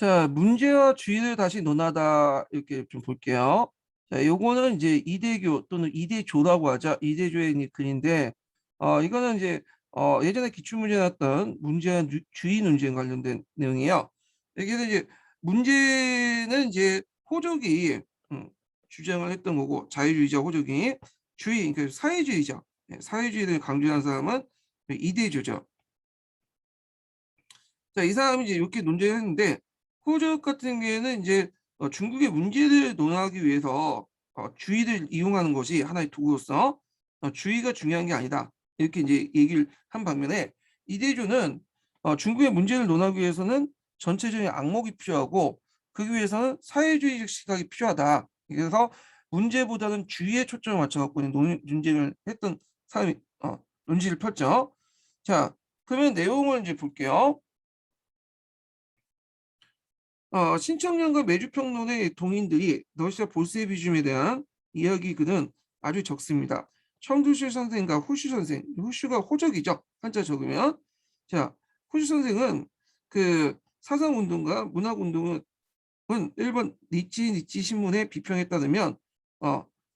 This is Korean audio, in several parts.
자, 문제와 주의를 다시 논하다 이렇게 좀 볼게요. 자, 요거는 이제 이대교 또는 이대조라고 하죠. 이대조의 글인데, 이거는 이제 예전에 기출문제 나왔던 문제와 주의 논쟁 관련된 내용이에요. 여기서 이제 문제는 이제 호족이 주장을 했던 거고, 자유주의자 호족이 주의, 그러니까 사회주의자, 사회주의를 강조한 사람은 이대조죠. 자, 이 사람이 이제 이렇게 논쟁을 했는데 호적 같은 경우에는 이제 중국의 문제를 논하기 위해서 주의를 이용하는 것이 하나의 도구로서 주의가 중요한 게 아니다. 이렇게 이제 얘기를 한 반면에 이대조는 중국의 문제를 논하기 위해서는 전체적인 악목이 필요하고 그 위해서는 사회주의적 시각이 필요하다. 그래서 문제보다는 주의에 초점을 맞춰갖고 논쟁을 했던 사람이 논지를 폈죠. 자, 그러면 내용을 이제 볼게요. 신청년과 매주평론의 동인들이 러시아 볼세비즘에 대한 이야기글은 아주 적습니다. 청두실 선생과 후슈 선생, 후슈가 호적이죠. 한자 적으면. 자, 후슈 선생은 그 사상운동과 문학운동은 1번 니치 신문에 비평에 따르면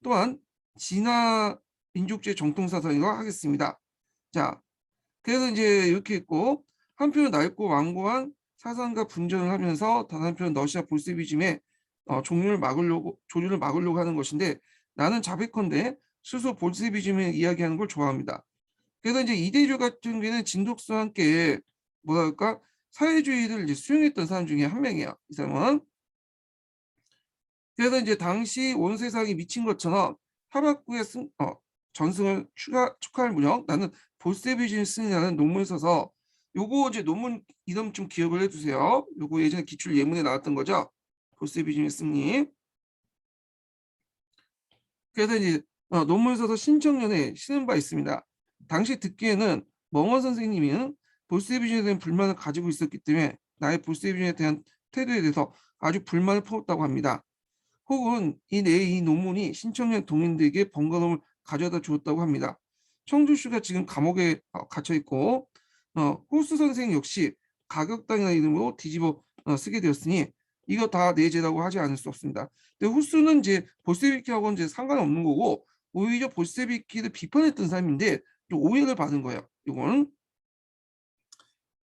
또한 진화 민족주의 정통사상이라고 하겠습니다. 자, 그래서 이제 이렇게 있고 한편 낡고 완고한 사상과 분전을 하면서 단 한편 러시아 볼세비즘의 조류를 막으려고 하는 것인데 나는 자백컨대 스스로 볼세비즘을 이야기하는 걸 좋아합니다. 그래서 이제 이대조 같은 경우에는 진독수와 함께 뭐랄까 사회주의를 이제 수용했던 사람 중에 한 명이야. 이 사람은. 그래서 이제 당시 온 세상이 미친 것처럼 하박국의 전승을 축하할 무렵 나는 볼세비즘 승리라는 논문을 써서 요거 이제 논문 이름 좀 기억을 해두세요. 요거 예전에 기출 예문에 나왔던 거죠. 볼세비즘의 승리. 그래서 이제 논문을 써서 신청년에 쓰는 바 있습니다. 당시 듣기에는 멍원 선생님은 볼세비즘에 대한 불만을 가지고 있었기 때문에 나의 볼세비즘에 대한 태도에 대해서 아주 불만을 품었다고 합니다. 혹은 이 논문이 신청년 동인들에게 번거로움을 가져다 주었다고 합니다. 청주씨가 지금 감옥에 갇혀 있고 호수 선생 역시 가격당이라는 이름으로 뒤집어 쓰게 되었으니 이거 다 내 죄라고 하지 않을 수 없습니다. 근데 호수는 이제 볼세비키하고는 이제 상관없는 거고 오히려 볼세비키를 비판했던 사람인데 좀 오해를 받은 거예요. 이거는.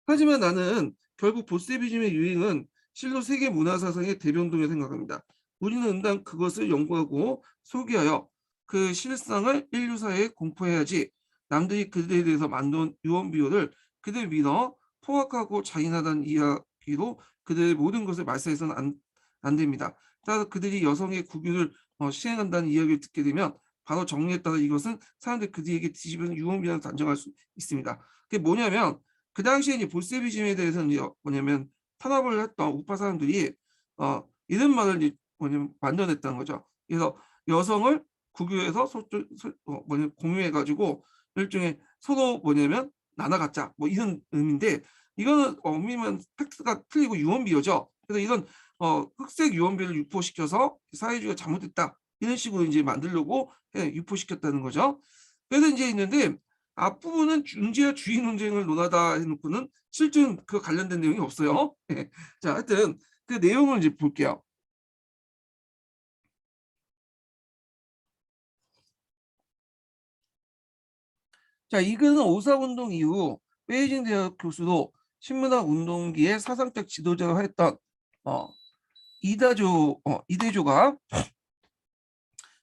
하지만 나는 결국 볼세비즘의 유행은 실로 세계 문화 사상의 대변동이라고 생각합니다. 우리는 응당 그것을 연구하고 소개하여 그 실상을 인류 사회에 공포해야지 남들이 그들에 대해서 만든 유언비어를 그들 믿어 포악하고 잔인하다는 이야기로 그들의 모든 것을 말살해서는 안 됩니다. 따라서 그들이 여성의 국유를 시행한다는 이야기를 듣게 되면 바로 정리에 따라 이것은 사람들이 그들에게 뒤집어진 유언비어라고 단정할 수 있습니다. 그게 뭐냐면 그 당시에 이제 볼세비즘에 대해서는 이제 뭐냐면 탄압을 했던 우파 사람들이 이런 말을 이제 뭐냐면 만들어냈다는 거죠. 그래서 여성을 국유에서 뭐냐면 공유해가지고 일종의 서로 뭐냐면 나눠갖자 뭐 이런 의미인데 이거는 엄밀히면 팩트가 틀리고 유언비어죠. 그래서 이런 흑색 유언비어를 유포시켜서 사회주의가 잘못됐다 이런 식으로 이제 만들려고 유포시켰다는 거죠. 그래서 이제 있는데 앞부분은 중재와 주의 논쟁을 논하다 해놓고는 실제 그 관련된 내용이 없어요. 자, 하여튼 그 내용을 이제 볼게요. 자, 이거는 오사운동 이후 베이징 대학 교수로 신문학 운동기의 사상적 지도자로 했던 어, 이대조가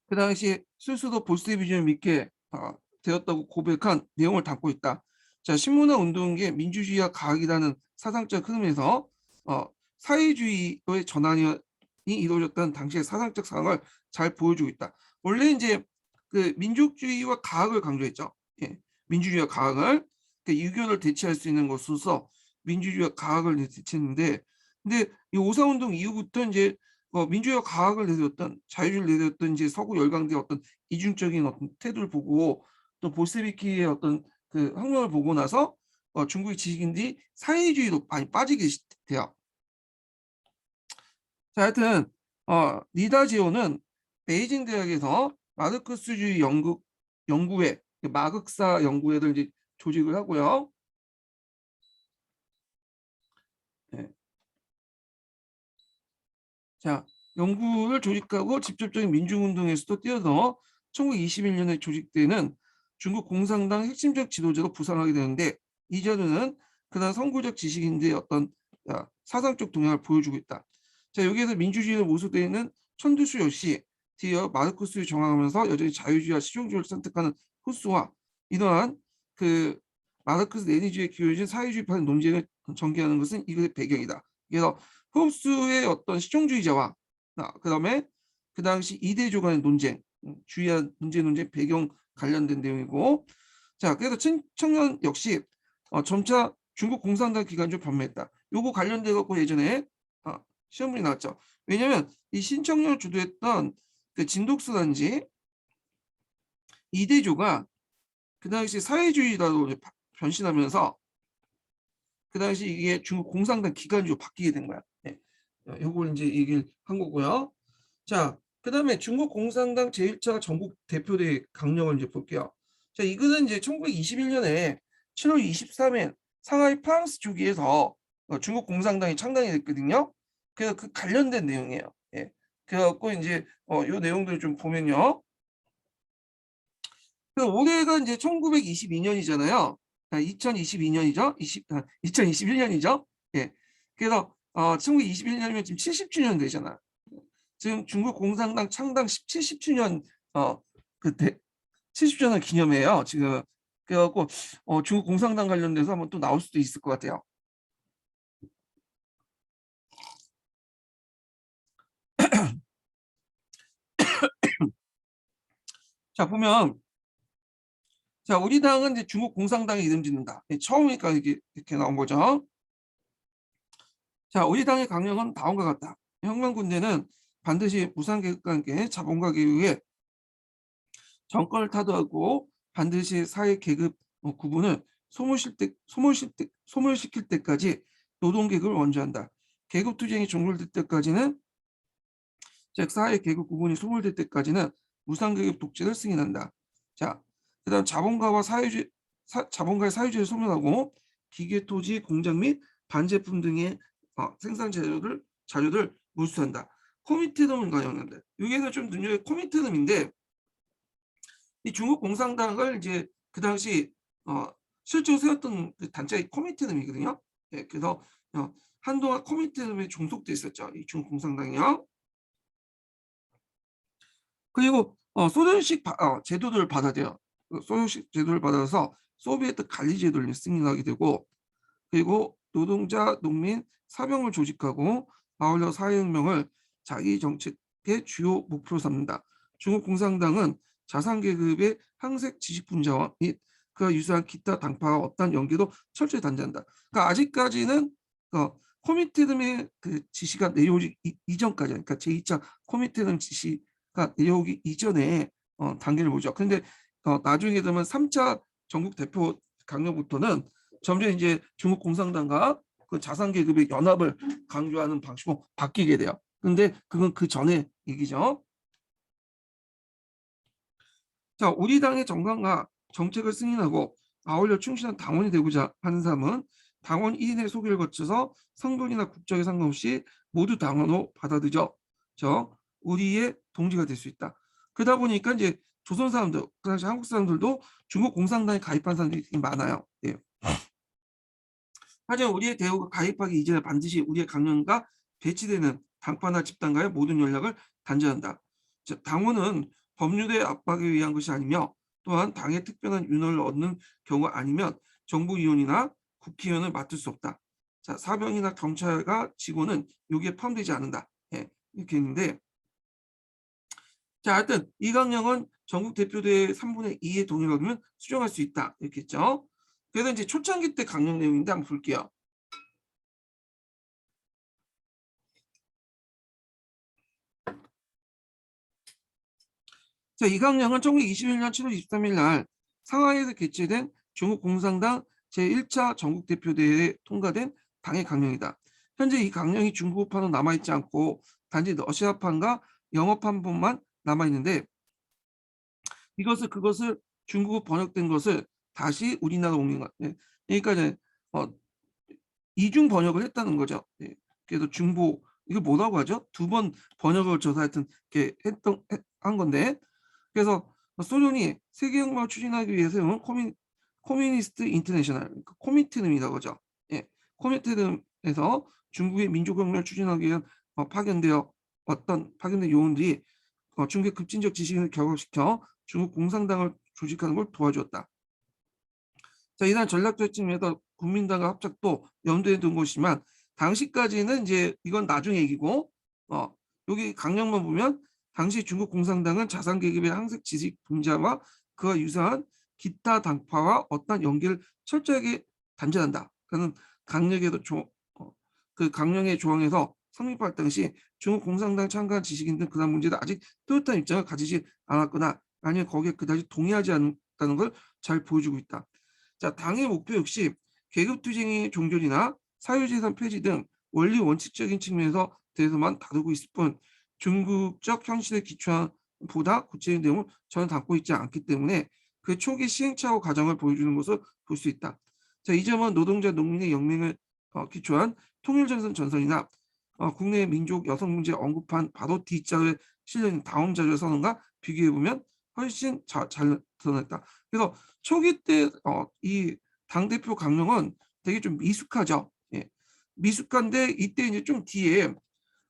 그 당시 스스로 볼세비즘을 믿게 되었다고 고백한 내용을 담고 있다. 자, 신문학 운동의 민주주의와 과학이라는 사상적 흐름에서 사회주의의 전환이 이루어졌다는 당시의 사상적 상황을 잘 보여주고 있다. 원래 이제 그 민족주의와 과학을 강조했죠. 예, 민주주의와 과학을 그 유교를 대체할 수 있는 것으로서 민주주의와 과학을 대체했는데, 근데 이 오사운동 이후부터 이제 민주주의와 과학을 내세웠던 자유주의를 내세웠던 이제 서구 열강들의 어떤 이중적인 어떤 태도를 보고 또 볼세비키의 어떤 그 혁명을 보고 나서 중국의 지식인들이 사회주의로 많이 빠지게 돼요. 자, 하여튼 니다지오는 베이징 대학에서 마르크스주의 연구회, 마극사 연구회를 이제 조직을 하고요. 네. 자, 영구를 조직하고 직접적인 민중운동에서도 뛰어넘어 1921년에 조직되는 중국 공산당 핵심적 지도자로 부상하게 되는데 이전우는 그다음 선구적 지식인들의 어떤 사상적 동향을 보여주고 있다. 자, 여기에서 민주주의를 모소되는 천두수 역시 뒤이어 마르크스를 정황하면서 여전히 자유주의와 실용주의를 선택하는 후스와 이러한 그 마르크스 레닌주의에 기울어진 사회주의파의 논쟁을 전개하는 것은 이것의 배경이다. 그래서 후스의 어떤 실용주의자와 그다음에 그 당시 이대조 간의 논쟁, 주의와 문제 논쟁 배경 관련된 내용이고, 자 그래서 청년 역시 점차 중국 공산당 기간중 변모했다. 요거 관련돼 갖고 예전에 시험문이 나왔죠. 왜냐하면 이 신청년을 주도했던 그 진독수단지 이대조가 그 당시 사회주의자로 변신하면서 그 당시 이게 중국 공산당 기간주로 바뀌게 된 거야. 네. 요걸 이제 얘기를 한 거고요. 자, 그다음에 중국 공산당 제1차 전국 대표대회 강령을 이제 볼게요. 자, 이거는 이제 1921년에 7월 23일 상하이 프랑스 주기에서 중국 공산당이 창당이 됐거든요. 그래서 그 관련된 내용이에요. 예. 그래갖고 이제 요 내용들을 좀 보면요. 그 올해가 이제 1922년이잖아요. 2022년이죠. 2021년이죠. 예. 그래서 1921년이면 지금 70주년 되잖아. 지금 중국 공산당 창당 70주년 그때 70주년 기념해요. 지금 그래갖고 중국 공산당 관련돼서 한번 또 나올 수도 있을 것 같아요. 자 보면 자 우리 당은 이제 중국 공산당에 이름 짓는다. 처음이니까 이렇게 나온 거죠. 자 우리 당의 강령은 다음과 같다. 혁명군대는 반드시 무상계급과 함께 자본가 교육에 정권을 타도하고 반드시 사회 계급 구분을 소멸시킬 때까지 노동계급을 원조한다. 계급투쟁이 종결될 때까지는 즉 사회 계급 구분이 소멸될 때까지는 무상계급 독재를 승인한다. 자, 그다음 자본가의 사회주의를 소멸하고 기계, 토지, 공장 및 반제품 등의 생산 자료를 몰수한다. 코미테덤을 가용한다. 여기에서 좀 눈여겨 코미테덤인데 이 중국 공산당을 이제 그 당시 실제로 세웠던 그 단체의 코미테덤이거든요. 예, 그래서 한동안 코미테덤에 종속돼 있었죠. 이 중국 공산당이요. 그리고 소련식 제도를 받아들여 소련식 제도를 받아서 소비에트 관리 제도를 승인하게 되고 그리고 노동자, 농민, 사병을 조직하고 아울러 사회혁명을 자기 정책의 주요 목표로 삼는다. 중국 공산당은 자산계급의 항색 지식분자와 및 그와 유사한 기타 당파와 어떤 연계도 철저히 단죄한다. 그러니까 아직까지는 코미테름의 그 지시가 내려오기 이전까지, 그러니까 제2차 코미테름 지시가 내려오기 이전에 단계를 보죠. 그런데 나중에 되면 3차 전국 대표 강령부터는 점점 이제 중국 공산당과 그 자산 계급의 연합을 강조하는 방식으로 바뀌게 돼요. 근데 그건 그 전에 얘기죠. 자, 우리 당의 정강과 정책을 승인하고 아울러 충실한 당원이 되고자 하는 사람은 당원 1인의 소개를 거쳐서 성별이나 국적에 상관없이 모두 당원으로 받아들여 우리의 동지가 될 수 있다. 그러다 보니까 이제 조선 사람들, 그 당시 한국 사람들도 중국 공산당에 가입한 사람들이 많아요. 예. 하지만 우리의 대우가 가입하기 이전에 반드시 우리의 강령과 배치되는 당파나 집단과의 모든 연락을 단절한다. 즉, 당원은 법률의 압박에 의한 것이 아니며 또한 당의 특별한 윤허를 얻는 경우가 아니면 정부위원이나 국회의원을 맡을 수 없다. 자, 사병이나 경찰과 직원은 여기에 포함되지 않는다. 예, 이렇게 있는데 자, 하여튼 이 강령은 전국 대표대회 3분의 2의 동의를 얻으면 수정할 수 있다. 이렇게 했죠. 그래서 이제 초창기 때 강령 내용인데 한번 볼게요. 자, 이 강령은 1921년 7월 23일 날 상하이에서 개최된 중국 공산당 제1차 전국대표대회에 통과된 당의 강령이다. 현재 이 강령이 중국어판은 남아있지 않고 단지 러시아판과 영어판만 남아있는데 그것을 중국어 번역된 것을 다시 우리나라 옮긴 것. 그러니까 이제 이중 번역을 했다는 거죠. 그래도 중보 이거 뭐라고 하죠? 두 번 번역을 걸쳐서 하여튼 이렇게 한 건데, 그래서 소련이 세계혁명을 추진하기 위해 세운 커뮤니스트 인터내셔널, 그러니까 코미테름이라고 하죠. 예, 코미테름에서 중국의 민주혁명을 추진하기 위한 파견된 요원들이 중국의 급진적 지식을 결합시켜 중국 공산당을 조직하는 걸 도와주었다. 자, 이러한 전략적 측면에서 국민당과 합작도 염두에 둔 것이지만 당시까지는 이제 이건 나중 얘기고, 여기 강령만 보면 당시 중국 공산당은 자산 계급의 항색 지식 분자와 그와 유사한 기타 당파와 어떤 연계를 철저하게 단절한다. 그는 그 강령의 조항에서 성립할 당시 중국 공산당 참가한 지식인 등 그런 문제도 아직 뚜렷한 입장을 가지지 않았거나 아니면 거기에 그다지 동의하지 않다는 걸 잘 보여주고 있다. 자, 당의 목표 역시 계급투쟁의 종전이나 사유재산 폐지 등 원리 원칙적인 측면에서 대해서만 다루고 있을 뿐 중국적 현실에 기초한 보다 구체적인 내용을 전혀 담고 있지 않기 때문에 그 초기 시행착오 과정을 보여주는 것을 볼 수 있다. 자, 이 점은 노동자 농민의 영맹을 기초한 통일전선 전선이나 국내 민족 여성 문제 언급한 바로 D자에 실린 다음자료 선언과 비교해보면 훨씬 잘 드러냈다. 그래서 초기 때 이 당대표 강령은 되게 좀 미숙하죠. 예. 미숙한데 이때 이제 좀 뒤에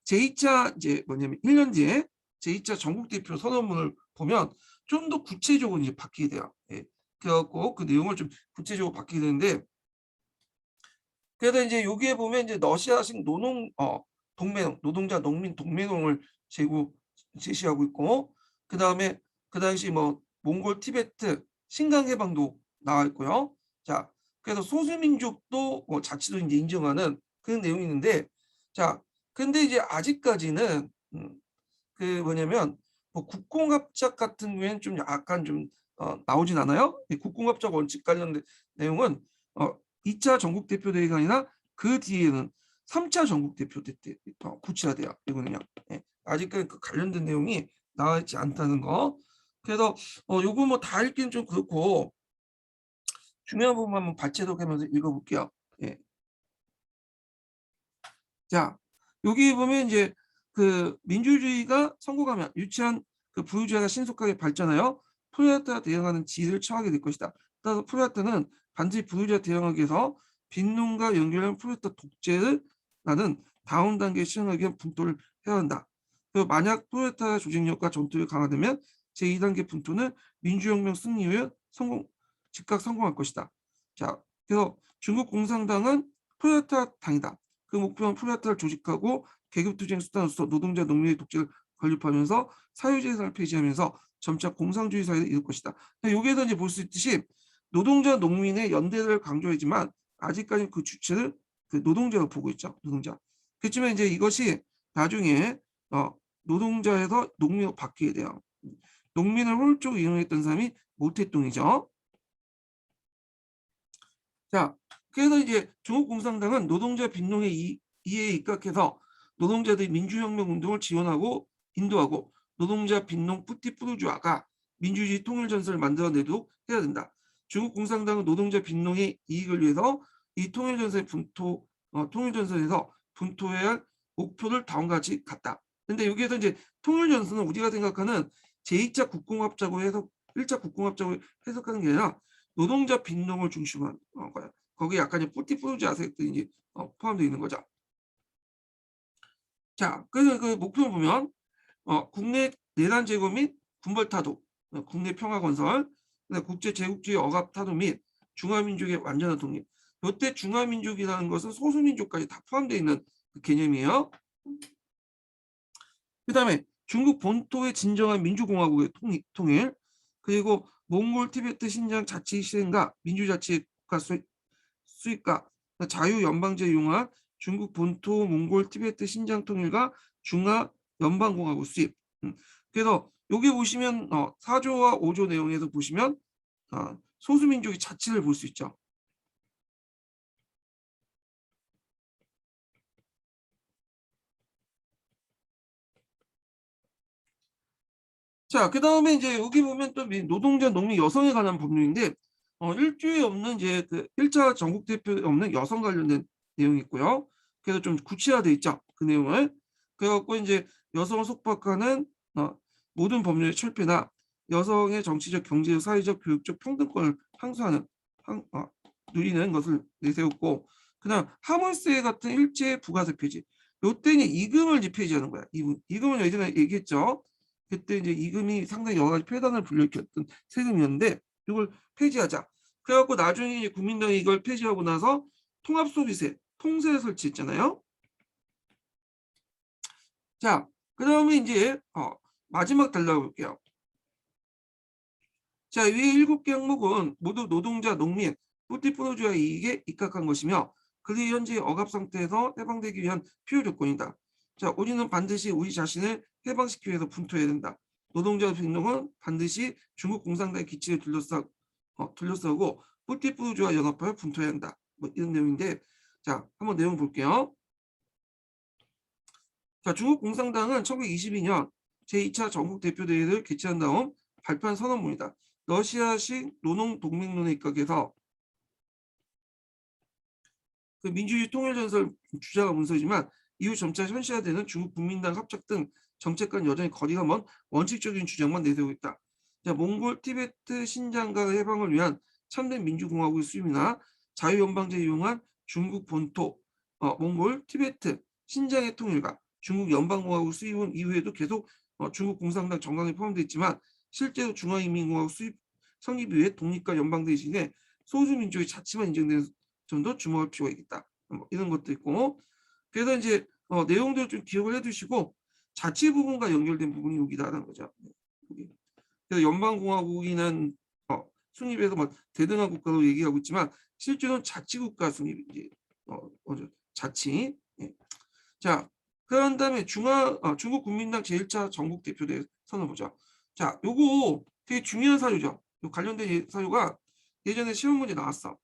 제2차 이제 뭐냐면 1년 뒤에 제2차 전국대표 선언문을 보면 좀 더 구체적으로 이제 바뀌게 돼요. 예. 그래갖고 그 내용을 좀 구체적으로 바뀌게 되는데, 그래서 이제 여기에 보면 이제 러시아식 노동자 농민 동맹론을 제시하고 있고, 그 다음에 그 당시 뭐 몽골, 티베트, 신강 해방도 나와 있고요. 자, 그래서 소수민족도 자치도 이제 인정하는 그런 내용이 있는데, 자, 근데 이제 아직까지는 그 뭐냐면 뭐 국공합작 같은 경우에는 좀 약간 좀 나오진 않아요. 이 국공합작 원칙 관련된 내용은 2차 전국대표대회가 아니라 그 뒤에는 3차 전국대표대 때 구체화돼요. 이거는요. 예. 아직까지 그 관련된 내용이 나와 있지 않다는 거. 그래서 요거 뭐 다 읽기는 좀 그렇고 중요한 부분 한번 발췌독하면서 읽어볼게요. 예. 자, 여기 보면 이제 그 민주주의가 성공하면 유치한 그 부유주의가 신속하게 발전하여 프로레타리아와 대응하는 지위를 처하게 될 것이다. 따라서 프로레타리아는 반드시 부유주의와 대응하기 위해서 빈농과 연결된 프로레타리아 독재를 나는 다음 단계에 실현하기 위한 분토를 해야 한다. 그리고 만약 프로레타리아 조직력과 전투를 강화되면 제2단계 분토는 민주혁명 승리 후에 즉각 성공할 것이다. 자, 그래서 중국 공산당은 프로레타리아 당이다. 그 목표는 프로레타리아를 조직하고 계급투쟁 수단으로서 노동자 농민의 독재를 건립하면서 사유재산을 폐지하면서 점차 공산주의 사회를 이룰 것이다. 여기에서 이제 볼 수 있듯이 노동자 농민의 연대를 강조하지만 아직까지 그 주체를 그 노동자로 보고 있죠. 노동자. 그렇지만 이제 이것이 나중에 노동자에서 농민으로 바뀌게 돼요. 농민을 효율적으로 이용했던 사람이 모택동이죠. 자, 그래서 이제 중국 공산당은 노동자 빈농의 이해에 입각해서 노동자들이 민주혁명 운동을 지원하고 인도하고 노동자 빈농 뿌띠뿌르주아가 민주주의 통일전선을 만들어내도록 해야 된다. 중국 공산당은 노동자 빈농의 이익을 위해서 이 통일전선에서 분토해야 할 목표를 다음과 같이 갖다. 근데 여기에서 이제 통일전선은 우리가 생각하는 제2차 국공합작으로 해석, 1차 국공합작으로 해석하는 게 아니라 노동자 빈농을 중심으로 한 거야. 거기에 약간 뿌띠뿌르지 아색들이 이제 포함되어 있는 거죠. 자, 그래서 그 목표를 보면 국내 내란 제거 및 군벌 타도, 국내 평화 건설, 국제 제국주의 억압 타도 및 중화민족의 완전한 독립. 이때 중화민족이라는 것은 소수민족까지 다 포함되어 있는 그 개념이에요. 그 다음에 중국 본토의 진정한 민주공화국의 통일, 그리고 몽골, 티베트, 신장 자치 실행과 민주자치 국가 수립과 자유연방제 융화, 중국 본토, 몽골, 티베트, 신장 통일과 중화 연방공화국 수립. 그래서 여기 보시면 4조와 5조 내용에서 보시면 소수민족의 자치를 볼 수 있죠. 자, 그 다음에 이제 여기 보면 또 노동자, 농민, 여성에 관한 법률인데 1조에 없는 이제 그 1차 전국 대표에 없는 여성 관련된 내용이 있고요. 그래서 좀 구체화돼 있죠. 그 내용을. 그래갖고 이제 여성을 속박하는 모든 법률의 철폐나 여성의 정치적, 경제적, 사회적, 교육적 평등권을 항소하는 누리는 것을 내세웠고, 그다음 화물세 같은 일제 부가세 폐지. 요때는 이금을 이제 폐지하는 거야. 이금은 예전에 얘기했죠. 그때 이제 이금이 상당히 여러 가지 폐단을 불러일으켰던 세금이었는데 이걸 폐지하자. 그래갖고 나중에 이제 국민당이 이걸 폐지하고 나서 통합소비세, 통세 설치했잖아요. 자, 그다음에 이제 마지막 달라고 볼게요. 자, 위에 7개 항목은 모두 노동자, 농민, 뿌띠뿌노주의 이익에 입각한 것이며 그들이 현재 억압 상태에서 해방되기 위한 필요 조건이다. 자, 우리는 반드시 우리 자신을 해방시키기 위해서 분투해야 된다. 노동자 행동은 반드시 중국 공산당의 기치를 둘러싸고 뿌띠뿌노주와 연합하여 분투해야 한다. 뭐 이런 내용인데, 자, 한번 내용 볼게요. 자, 중국 공산당은 1922년 제2차 전국 대표대회를 개최한 다음 발표한 선언문이다. 러시아식 노농동맹론에 입각해서 그 민주주의 통일전설 주자가 문서이지만 이후 점차 현실화되는 중국 국민당 합작 등 정책과는 여전히 거리가 먼 원칙적인 주장만 내세우고 있다. 자, 몽골, 티베트, 신장과 해방을 위한 참된 민주공화국의 수립이나 자유연방제를 이용한 중국 본토, 몽골, 티베트, 신장의 통일과 중국 연방공화국 수립은 이후에도 계속 중국 공산당 정강에 포함되어 있지만 실제로 중화인민공화국 수립 성립 이후에 독립과 연방 대신에 소수민족의 자치만 인정되는 점도 주목할 필요가 있겠다. 뭐 이런 것도 있고, 그래서 이제 내용들을 좀 기억을 해두시고 자치 부분과 연결된 부분이 여기다라는 거죠. 그래서 연방공화국이는 수립에서 뭐 대등한 국가로 얘기하고 있지만 실제로는 자치국가 수립 이제 자치. 예. 자, 그런 다음에 중국 국민당 제1차 전국 대표대회 선을 보자. 자, 요거 되게 중요한 사유죠. 요 관련된 사유가 예전에 시험 문제 나왔어.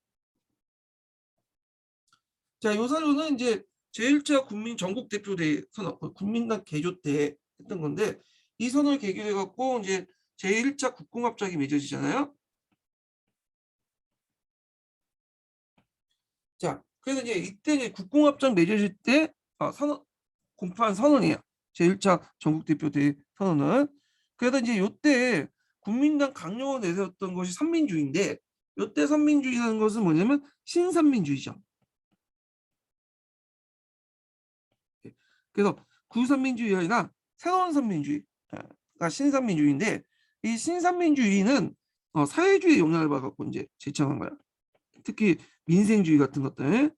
자, 요 사유는 이제 제1차 국민 전국 대표대회 선언, 국민당 개조 때 했던 건데 이 선언을 계기로 해갖고 이제 제1차 국공합작이 맺어지잖아요. 자, 그래서 이제 이때 이제 국공합작 맺어질 때 선언 공포한 선언이에요. 제1차 전국대표대회 선언은. 그래서 이제 요때 국민당 강령을 내세웠던 것이 삼민주의인데 요때 삼민주의라는 것은 뭐냐면 신삼민주의죠. 그래서 구삼민주의가 아니라 새로운 삼민주의가 신삼민주의인데 이 신삼민주의는 사회주의의 영향을 받아갖고 이제 제창한 거야. 특히 민생주의 같은 것들.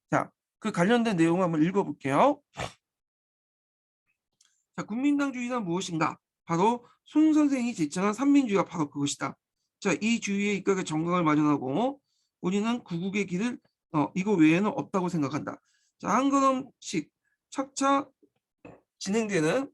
자, 그 관련된 내용 한번 읽어볼게요. 자, 국민당주의란 무엇인가? 바로 손 선생이 제창한 삼민주의가 바로 그것이다. 자, 이 주의에 입각의 정강을 마련하고 우리는 구국의 길을 이거 외에는 없다고 생각한다. 자, 한 걸음씩 차차 진행되는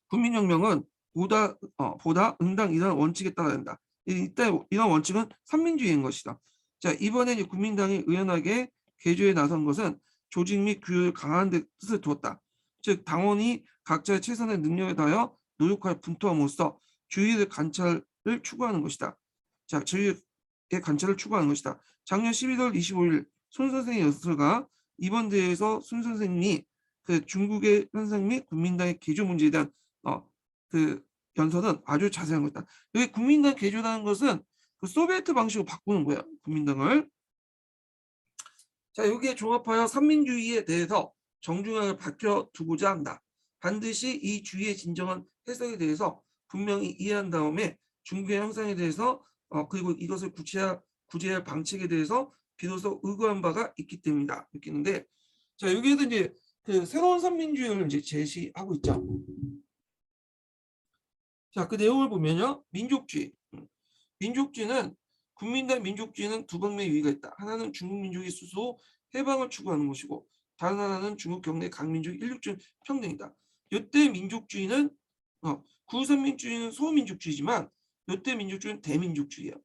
국민혁명은 보다 응당 이런 원칙에 따라야 한다. 이런 원칙은 삼민주의인 것이다. 자, 이번에 국민당이 의연하게 개조에 나선 것은 조직 및 규율을 강화하는 데 뜻을 두었다. 즉 당원이 각자의 최선의 능력에 다하여 노력하여 분투함으로써 주의의 관찰을 추구하는 것이다. 자, 주의의 관찰을 추구하는 것이다. 작년 11월 25일 손 선생의 연설가 이번 대회에서 손 선생님이 그 중국의 현상 및 국민당의 개조 문제에 대한 그 연설은 아주 자세한 것이다. 여기 국민당 개조라는 것은 그 소비에트 방식으로 바꾸는 거야, 국민당을. 자, 여기에 종합하여 삼민주의에 대해서 정중하게 밝혀두고자 한다. 반드시 이 주의의 진정한 해석에 대해서 분명히 이해한 다음에 중국의 형상에 대해서 그리고 이것을 구제할 방책에 대해서 비로소 의거한 바가 있기 때문이다. 이렇게 있는데, 자, 여기에도 이제 그 새로운 삼민주의를 이제 제시하고 있죠. 자, 그 내용을 보면요, 민족주의. 민족주의는 국민당 민족주의는 두 방면의 유의가 있다. 하나는 중국 민족의 수소 해방을 추구하는 것이고 다른 하나는 중국 경내 강민족 일육적 평등이다. 이때 민족주의는 구선민주주의는 소민족주의지만 이때 민족주의는 대민족주의예요.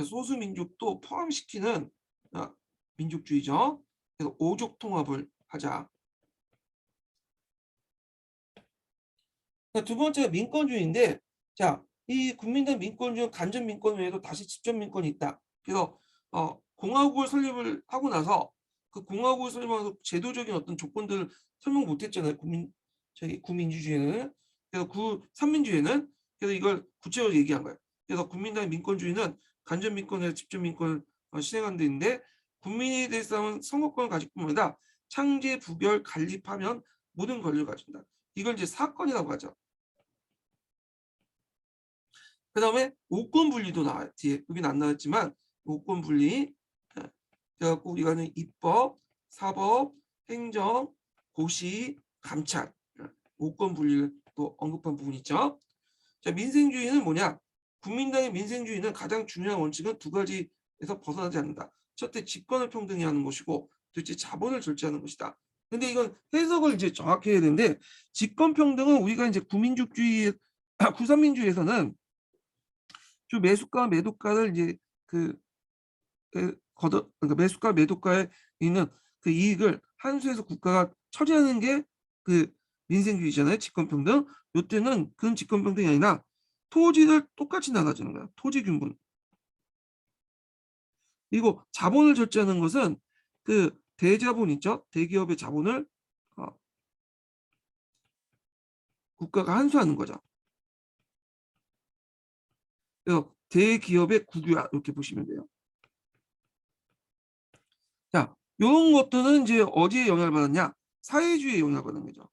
소수민족도 포함시키는 민족주의죠. 그래서 오족 통합을 하자. 두 번째가 민권주의인데, 자, 이 국민당 민권주의는 간접 민권 외에도 다시 직접 민권이 있다. 그래서 공화국을 설립을 하고 나서 그 공화국을 설립하면서 제도적인 어떤 조건들을 설명 못했잖아요. 구민주주의는. 그래서 삼민주의는 그래서 이걸 구체적으로 얘기한 거예요. 그래서 국민당의 민권주의는 간접 민권에서 직접 민권을 시행하는 데인데 국민에 대해서는 선거권을 가질 뿐만 아니라 창제, 부결, 관리하면 모든 권리를 가진다. 이걸 이제 사건이라고 하죠. 그 다음에 오권 분리도 나와요. 뒤에 여기는 안 나왔지만 오권 분리. 그래갖고 이거는 입법, 사법, 행정, 고시, 감찰, 오권 분리를 또 언급한 부분이 있죠. 자, 민생주의는 뭐냐? 국민당의 민생주의는 가장 중요한 원칙은 두 가지에서 벗어나지 않는다. 첫째, 집권을 평등히 하는 것이고, 둘째, 자본을 절제하는 것이다. 근데 이건 해석을 이제 정확히 해야 되는데, 집권 평등은 우리가 이제 구민주주의, 구삼민주의에서는 주 매수가 매도가를 이제 그러니까 매수가 매도가에 있는 그 이익을 한수에서 국가가 처리하는 게 그 민생주의잖아요. 집권평등. 이때는 그런 집권평등이 아니라 토지를 똑같이 나눠주는 거야. 토지균분. 그리고 자본을 절제하는 것은 그 대자본 있죠. 대기업의 자본을 국가가 환수하는 거죠. 그래서 대기업의 국유화 이렇게 보시면 돼요. 자, 이런 것들은 이제 어디에 영향을 받았냐? 사회주의에 영향을 받는 거죠.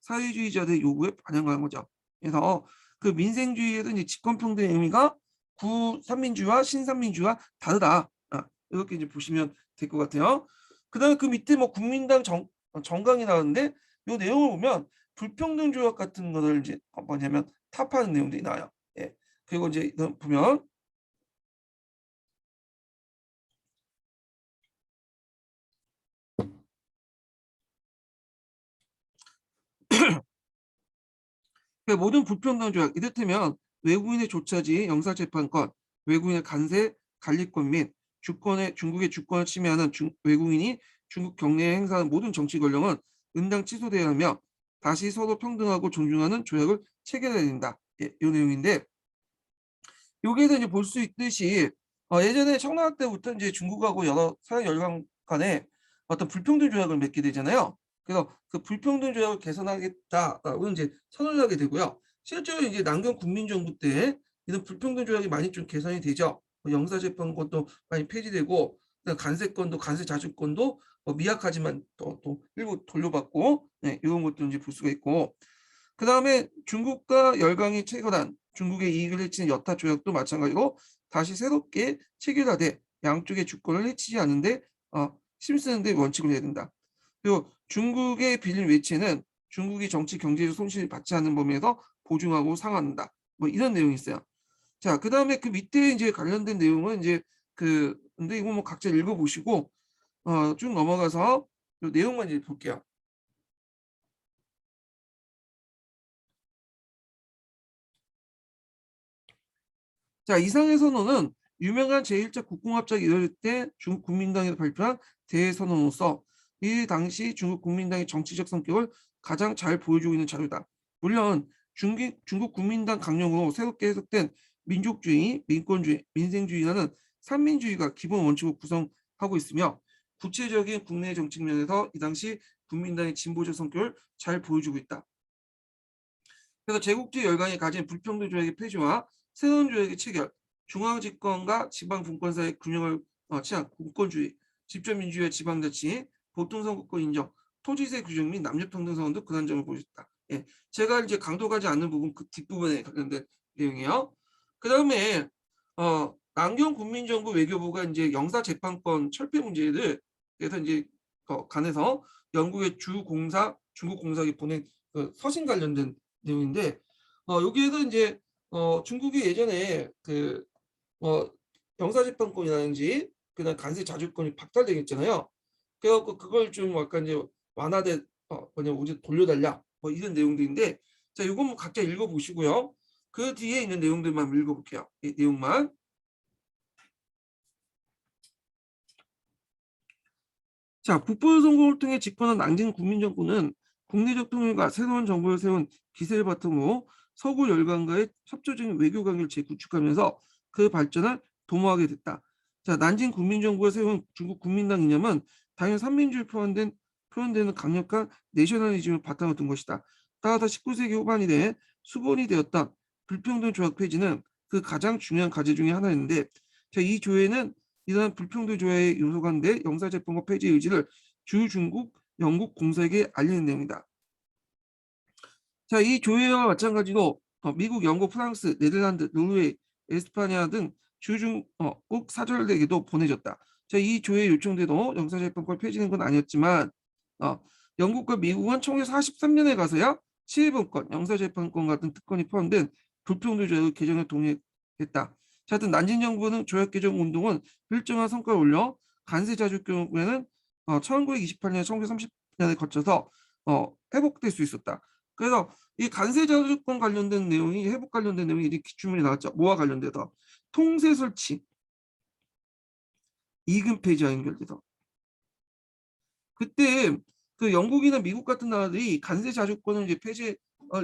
사회주의자들의 요구에 반영하는 거죠. 그래서 그 민생주의에도 이제 집권평등의 의미가 구삼민주의와 신삼민주의와 다르다. 이렇게 이제 보시면 될 것 같아요. 그다음에 그 밑에 뭐 국민당 정강이 나오는데 이 내용을 보면 불평등 조약 같은 거를 이제 뭐냐면 타파하는 내용들이 나와요. 예. 그리고 이제 보면 모든 불평등 조약 이를테면 외국인의 조차지 형사재판권, 외국인의 간세, 관리권 및 중국의 주권을 침해하는 외국인이 중국 경내에 행사하는 모든 정치 권력은 응당 취소되어야 하며 다시 서로 평등하고 존중하는 조약을 체결해야 된다. 예, 이 내용인데 여기에서 이제 볼 수 있듯이 예전에 청나라 때부터 이제 중국하고 여러 서양 열강 간에 어떤 불평등 조약을 맺게 되잖아요. 그래서 그 불평등 조약을 개선하겠다라고 이제 선언을 하게 되고요. 실제로 이제 남경 국민정부 때 이런 불평등 조약이 많이 좀 개선이 되죠. 영사재판권도 많이 폐지되고 간세권도 간세자주권도 미약하지만 또 일부 돌려받고 네, 이런 것도 이제 볼 수가 있고 그 다음에 중국과 열강이 체결한 중국의 이익을 해치는 여타 조약도 마찬가지로 다시 새롭게 체결하되 양쪽의 주권을 해치지 않는데 힘쓰는 데 원칙을 해야 된다. 그리고 중국의 빌린 외채는 중국이 정치 경제적 손실을 받지 않는 범위에서 보증하고 상환한다. 뭐 이런 내용이 있어요. 자, 그 다음에 그 밑에 이제 관련된 내용은 이제 근데 이거 뭐 각자 읽어보시고 쭉 넘어가서 이 내용만 이제 볼게요. 자, 이상의 선언은 유명한 제1차 국공합작이 이뤄질 때 중국 국민당에서 발표한 대선언으로서 이 당시 중국 국민당의 정치적 성격을 가장 잘 보여주고 있는 자료다. 물론 중국 국민당 강령으로 새롭게 해석된 민족주의, 민권주의, 민생주의라는 삼민주의가 기본 원칙을 구성하고 있으며 구체적인 국내 정책 면에서 이 당시 국민당의 진보적 성격을 잘 보여주고 있다. 그래서 제국주의 열강이 가진 불평등 조약의 폐지와 새로운 조약의 체결, 중앙집권과 지방분권 사이의 균형을 취한 공권주의, 직접민주주의와 지방자치, 보통선거권 인정, 토지세 규정 및 남녀평등 선언도 그런 점을 보여줬다. 예, 제가 이제 강조 가지 않는 부분 그 뒷부분에 관련된 내용이에요. 그 다음에 남경 국민정부 외교부가 이제 영사재판권 철폐 문제를 그래서 이제 간에서 영국의 주공사 중국 공사에 보낸 그 서신 관련된 내용인데 여기에서 이제 중국이 예전에 영사재판권이라든지 그다음 간세 자주권이 박탈되겠잖아요. 그래갖고 그걸 좀 약간 이제 완화돼 그냥 우리 돌려달라 뭐 이런 내용들인데 자 이거 뭐 각자 읽어보시고요. 그 뒤에 있는 내용들만 읽어볼게요. 이 내용만. 자, 국부 선거를 통해 집권한 낭진 국민정부는 국내적 통일과 새로운 정부를 세운 기세를 바탕으로 서구 열강과의 협조적인 외교 관계를 재구축하면서 그 발전을 도모하게 됐다. 자, 난징 국민정부가 세운 중국 국민당 이념은 당연 삼민주의 표현되는 강력한 내셔널리즘을 바탕으로 둔 것이다. 따라서 19세기 후반이 돼 수본이 되었던 불평등 조약 폐지는 그 가장 중요한 과제 중의 하나였는데, 자, 이 조회는 이러한 불평등 조약의 요소 가운데 영사재판과 폐지 의지를 주중국 영국 공사에게 알리는 내용이다. 자, 이 조회와 마찬가지로 미국, 영국, 프랑스, 네덜란드, 노르웨이, 에스파냐 등 주중국 사절에게도 보내졌다. 자, 이 조회 요청돼도 영사재판권 폐지된 건 아니었지만 영국과 미국은 1943년에 가서야 시해법권, 영사재판권 같은 특권이 포함된 불평등 조약의 개정에 동의했다. 자, 하여튼 난징 정부는 조약 개정 운동은 일정한 성과를 올려 간세 자주 경우에는 1928년, 1930년에 거쳐서 회복될 수 있었다. 그래서 이 간세 자주권 관련된 내용이 회복 관련된 내용이 이렇게 기출문에 나왔죠. 뭐와 관련돼서 통세 설치, 이금 폐지와 연결돼서 그때 그 영국이나 미국 같은 나라들이 간세 자주권을 이제 폐지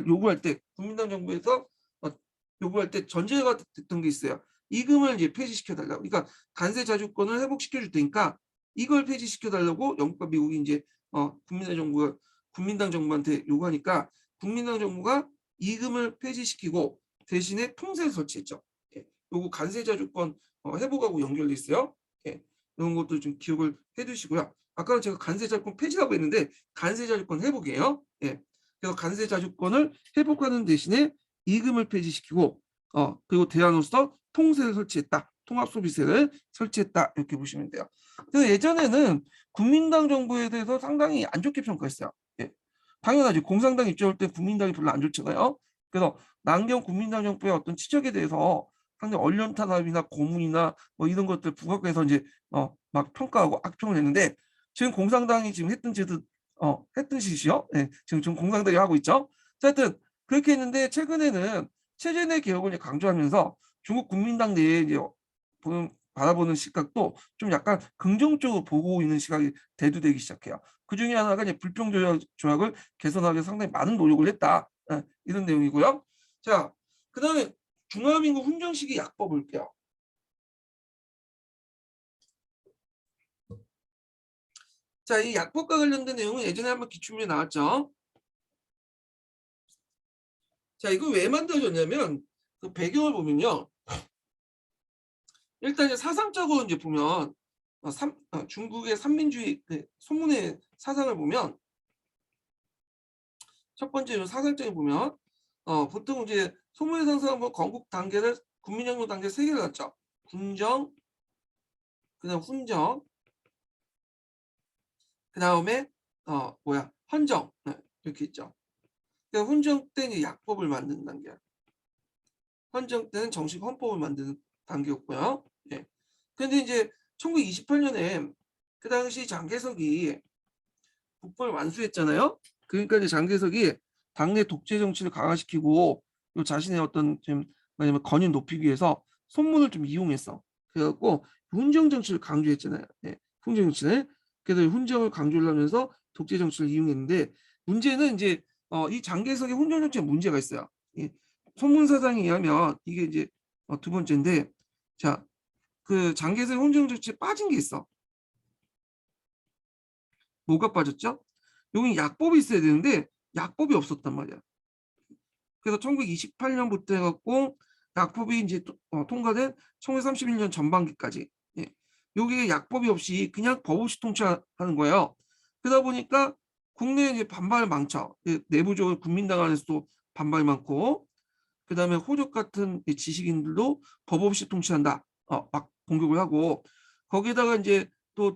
요구할 때 국민당 정부에서 요구할 때 전제가 됐던 게 있어요. 이금을 이제 폐지시켜 달라고. 그러니까 간세 자주권을 회복시켜 줄 테니까 이걸 폐지시켜 달라고 영국과 미국이 이제 국민당 정부한테 요구하니까 국민당 정부가 이금을 폐지시키고 대신에 통세를 설치했죠. 예. 요거 간세 자주권 회복하고 연결돼 있어요. 예. 이런 것도 좀 기억을 해두시고요. 아까는 제가 간세 자주권 폐지라고 했는데 간세 자주권 회복이에요. 예. 그래서 간세 자주권을 회복하는 대신에 이금을 폐지시키고 그리고 대안으로서 통세를 설치했다. 통합소비세를 설치했다. 이렇게 보시면 돼요. 그래서 예전에는 국민당 정부에 대해서 상당히 안 좋게 평가했어요. 예. 당연하지. 공산당 입장할 때 국민당이 별로 안 좋잖아요. 그래서 남경 국민당 정부의 어떤 치적에 대해서 상당히 언론탄압이나 고문이나 뭐 이런 것들 부각해서 이제 막 평가하고 악평을 했는데 지금 공산당이 지금 했던 짓을 했던 짓이요. 예. 지금 공산당이 하고 있죠. 하여튼 그렇게 했는데 최근에는 체제 내 개혁을 강조하면서 중국 국민당 내에 이제 바라보는 시각도 좀 약간 긍정적으로 보고 있는 시각이 대두되기 시작해요. 그 중에 하나가 이제 불평등 조약을 개선하기 위해 상당히 많은 노력을 했다. 이런 내용이고요. 자, 그다음에 중화민국 훈정 시기 약법 볼게요. 자, 이 약법과 관련된 내용은 예전에 한번 기출문에 나왔죠. 자, 이거 왜 만들어졌냐면 그 배경을 보면요. 일단 이제 사상적으로 이제 보면 중국의 삼민주의 소문의 사상을 보면 첫 번째로 사상적인 보면 보통 이제 소문의 사상은 뭐 건국 단계를 국민정부 단계 세 개를 갖죠. 군정, 그다음 훈정, 그다음에 헌정 이렇게 있죠. 그러니까 훈정 때는 약법을 만드는 단계, 헌정 때는 정식 헌법을 만드는 단계였고요. 예. 근데 이제 1928년에 그 당시 장개석이 국벌 완수했잖아요. 그러니까 이제 장개석이 당내 독재 정치를 강화시키고 자신의 어떤 좀 뭐냐면 권위를 높이기 위해서 손문을 좀 이용했어. 그래갖고 훈정 정치를 강조했잖아요. 네, 훈정 정치를. 그래서 훈정을 강조를 하면서 독재 정치를 이용했는데 문제는 이제 이 장개석의 훈정 정치에 문제가 있어요. 예, 손문 사상에 의하면 이게 이제 두 번째인데, 자, 그 장개석의 훈정 정치에 빠진 게 있어. 뭐가 빠졌죠? 여기 약법이 있어야 되는데 약법이 없었단 말이야. 그래서 1928년부터 해갖고 약법이 이제 통과된 1931년 전반기까지 여기에 약법이 없이 그냥 법 없이 통치하는 거예요. 그러다 보니까 국내에 이제 반발 많죠. 내부적으로 국민당 안에서도 반발 많고 그다음에 호적 같은 지식인들도 법 없이 통치한다. 막 공격을 하고 거기다가 이제 또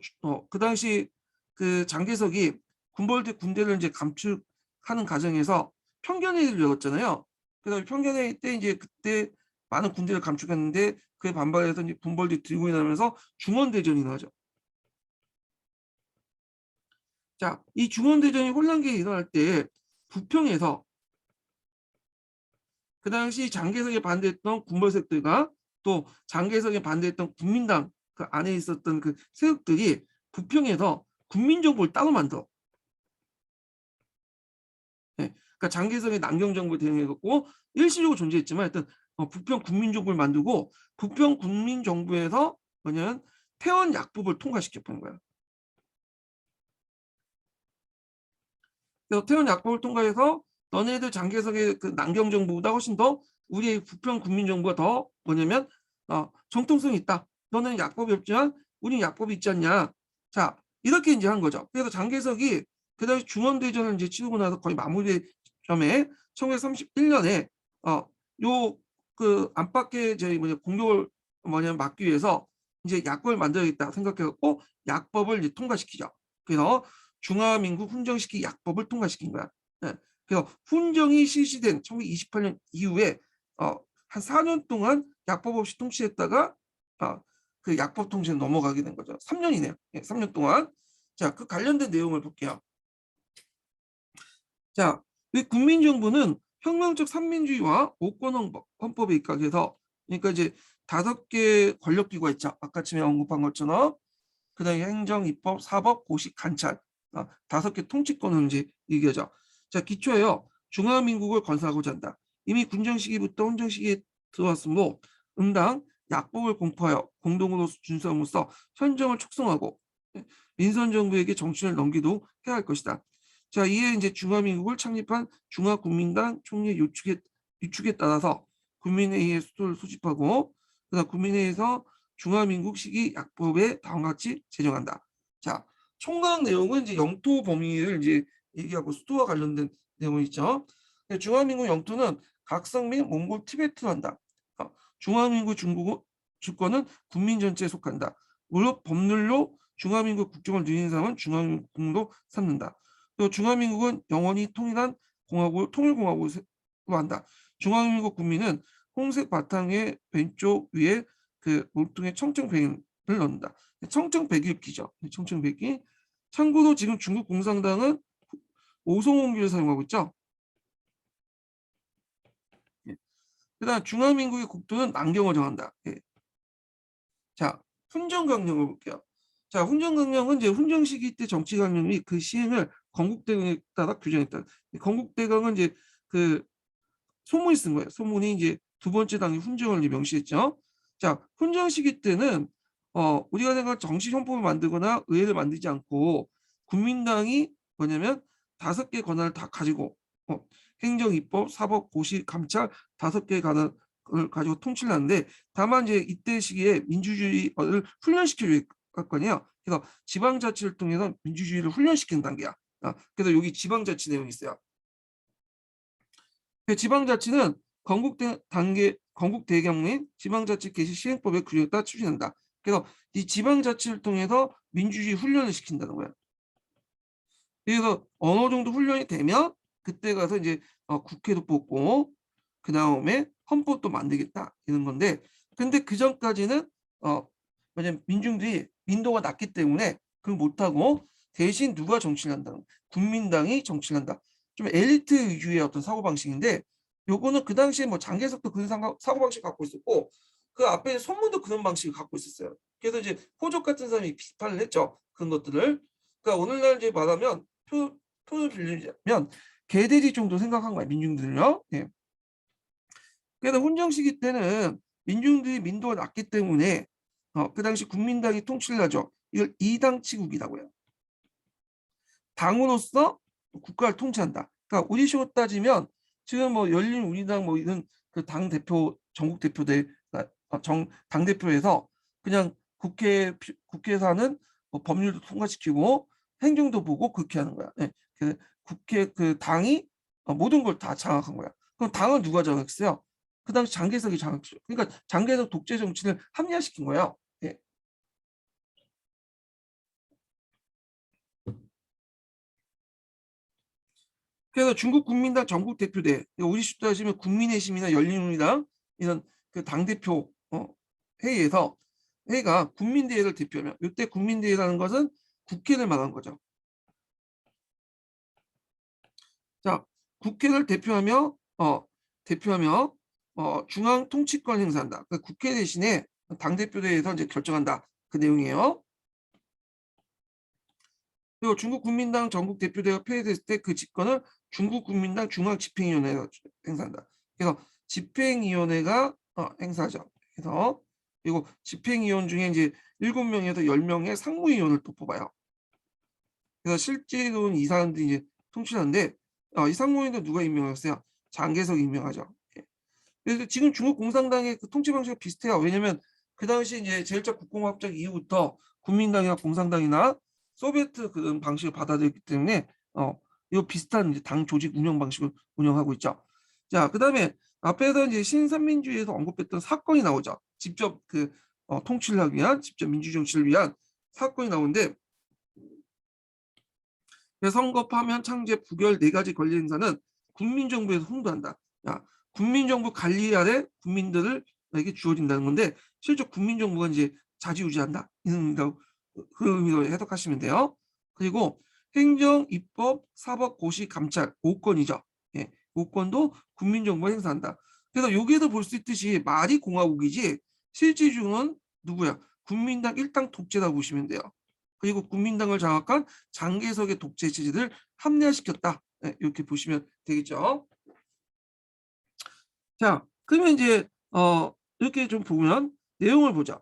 그 당시 그 장개석이 군대를 이제 감축하는 과정에서 편견회의를 열었잖아요. 그래서 편견회의 때 이제 그때 많은 군대를 감축했는데 그에 반발해서 이제 군벌들이 들고 일어나면서 중원대전이 나죠. 자, 이 중원대전이 혼란기에 일어날 때 부평에서 그 당시 장개석에 반대했던 군벌색들과 또 장개석에 반대했던 국민당 그 안에 있었던 그 세력들이 부평에서 국민정부를 따로 만들어. 네, 그러니까 장개석의 남경정부 대응해갖고 일시적으로 존재했지만 일단 부평 국민정부를 만들고 부평 국민정부에서 뭐냐면 퇴원약법을 통과시켜 본 거야. 그래서 퇴원약법을 통과해서 너네들 장개석의 그 남경 정부보다 훨씬 더 우리의 부평 국민 정부가 더 뭐냐면 정통성이 있다. 너는 약법이 없지만 우리는 약법이 있지 않냐. 자, 이렇게 이제 한 거죠. 그래서 장개석이 그 당시 중원대전을 이제 치르고 나서 거의 마무리 점에 1931년에 요 그 안팎의 저희 공격을 막기 위해서 이제 약법을 만들어야겠다 생각해갖고 약법을 이제 통과시키죠. 그래서 중화민국 훈정시키 약법을 통과시킨 거야. 네. 그래서 훈정이 실시된 1928년 이후에 한 4년 동안 약법 없이 통치했다가 그 약법 통치에 넘어가게 된 거죠. 3년이네요. 네, 3년 동안. 자, 그 관련된 내용을 볼게요. 자, 이 국민정부는 혁명적 삼민주의와 오권헌법에 입각해서 그러니까 이제 5개 권력기구가 있죠. 아까 전에 언급한 것처럼 그다음에 행정, 입법, 사법, 고시, 관찰 5개 통치권을 이제 얘기하죠. 자, 기초예요. 중화민국을 건설하고자 한다. 이미 군정 시기부터 훈정 시기에 들어왔으므로 응당 약법을 공포하여 공동으로 준수함으로써 현정을 촉성하고 민선 정부에게 정치를 넘기도록 해야 할 것이다. 자, 이에 이제 중화민국을 창립한 중화국민당 총리 유축에 따라서 국민회의의 수도를 소집하고 그다음 국민회의에서 중화민국 시기 약법에 다음과 같이 제정한다. 자, 총각 내용은 이제 영토 범위를 이제 얘기하고 수도와 관련된 내용이 있죠. 중화민국 영토는 각성 및 몽골 티베트로 한다. 중화민국 중국 주권은 국민 전체에 속한다. 무릇 법률로 중화민국 국정을 누리는 사람은 중화민국으로 삼는다. 또 중화민국은 영원히 통일한 통일공화국으로 한다. 중화민국 국민은 홍색 바탕의 왼쪽 위에 그 몰통의 청청백을 넣는다. 청청백일기죠. 청청백일. 참고로 지금 중국 공산당은 오송홍기를 사용하고 있죠. 예. 그다음 중화민국의 국도는 남경을 정한다. 예. 자, 훈정강령을 볼게요. 자, 훈정강령은 이제 훈정 시기 때 정치강령이 그 시행을 건국대강에 따라 규정했다. 건국대강은 이제 그 소문이 쓴 거예요. 소문이 이제 두 번째 당이 훈정을 명시했죠. 자, 훈정 시기 때는 우리가 생각한 정치 형법을 만들거나 의회를 만들지 않고 국민당이 뭐냐면 5개 권한을 다 가지고 행정, 입법, 사법, 고시, 감찰 5개의 권한을 가지고 통치를 하는데 다만 이제 이때 시기에 민주주의를 훈련시켜줄 거 아니에요. 그래서 지방자치를 통해서 민주주의를 훈련시키는 단계야. 그래서 여기 지방자치 내용이 있어요. 지방자치는 건국대경 및 지방자치 개시 시행법의 규정에 따라 추진한다. 그래서 이 지방자치를 통해서 민주주의 훈련을 시킨다는 거야. 그래서 어느 정도 훈련이 되면 그때 가서 이제 국회도 뽑고 그 다음에 헌법도 만들겠다 이런 건데 근데 그 전까지는 왜냐면 민중들이 민도가 낮기 때문에 그걸 못하고 대신 누가 정치를 한다? 국민당이 정치를 한다. 좀 엘리트 위주의 어떤 사고방식인데 요거는 그 당시에 뭐 장개석도 그런 사고방식 갖고 있었고 그 앞에 손문도 그런 방식을 갖고 있었어요. 그래서 이제 호적 같은 사람이 비판을 했죠. 그런 것들을. 그러니까 오늘날 이제 말하면 표현을 빌리자면 개돼지 정도 생각한 거야 민중들은요. 예. 그래서 훈정 시기 때는 민중들이 민도가 낮기 때문에 그 당시 국민당이 통치를 하죠. 이걸 이당치국이라고 해요. 당으로서 국가를 통치한다. 그러니까 우리식으로 따지면 지금 뭐 열린우리당 뭐 이런 그 당 대표 전국 대표대 당 대표에서 그냥 국회에서 하는 뭐 법률도 통과시키고 행정도 보고 그렇게 하는 거야. 네. 그 국회 그 당이 모든 걸 다 장악한 거야. 그럼 당을 누가 장악했어요? 그 당시 장개석이 장악했죠. 그러니까 장개석 독재 정치를 합리화시킨 거예요. 네. 그래서 중국 국민당 전국 대표대 우리식으로 하시면 국민의힘이나 열린우리당 이런 그 당대표 회의가 국민대회를 대표하면 이때 국민대회라는 것은 국회를 말하는 거죠. 자, 국회를 대표하며 중앙 통치권 행사한다. 그 국회 대신에 당대표대회에서 이제 결정한다. 그 내용이에요. 그리고 중국 국민당 전국 대표대회가 폐회됐을 때 그 직권을 중국 국민당 중앙집행위원회가 행사한다. 그래서 집행위원회가 행사하죠. 그래서 그리고 집행위원 중에 이제 7명에서 10명의 상무위원을 또 뽑아요. 그래서 실제로는 이 사람들이 이제 통치하는데 이 상무위원도 누가 임명했어요? 장개석이 임명하죠. 예. 그래서 지금 중국 공산당의 그 통치 방식과 비슷해요. 왜냐면 그 당시 이제 제1차 국공합작 이후부터 국민당이나 공산당이나 소비에트 그런 방식을 받아들였기 때문에 이거 비슷한 이제 당 조직 운영 방식을 운영하고 있죠. 자, 그다음에 앞에서 이제 신삼민주의에서 언급했던 사건이 나오죠. 직접 그 통치를 하기 위한, 직접 민주 정치를 위한 사건이 나오는데, 선거, 파면, 창제, 부결 4가지 권리 행사는 국민정부에서 홍보한다. 야, 국민정부 관리 아래 국민들에게 주어진다는 건데, 실제 국민정부가 이제 자지우지한다. 그 의미로 해석하시면 돼요. 그리고 행정, 입법, 사법, 고시, 감찰 5권이죠. 예, 5권도 국민정부가 행사한다. 그래서 여기에도 볼 수 있듯이 말이 공화국이지 실질적으로는 누구야? 국민당 일당 독재라고 보시면 돼요. 그리고 국민당을 장악한 장개석의 독재 체제를 합리화시켰다. 네, 이렇게 보시면 되겠죠. 자, 그러면 이제 이렇게 좀 보면 내용을 보자.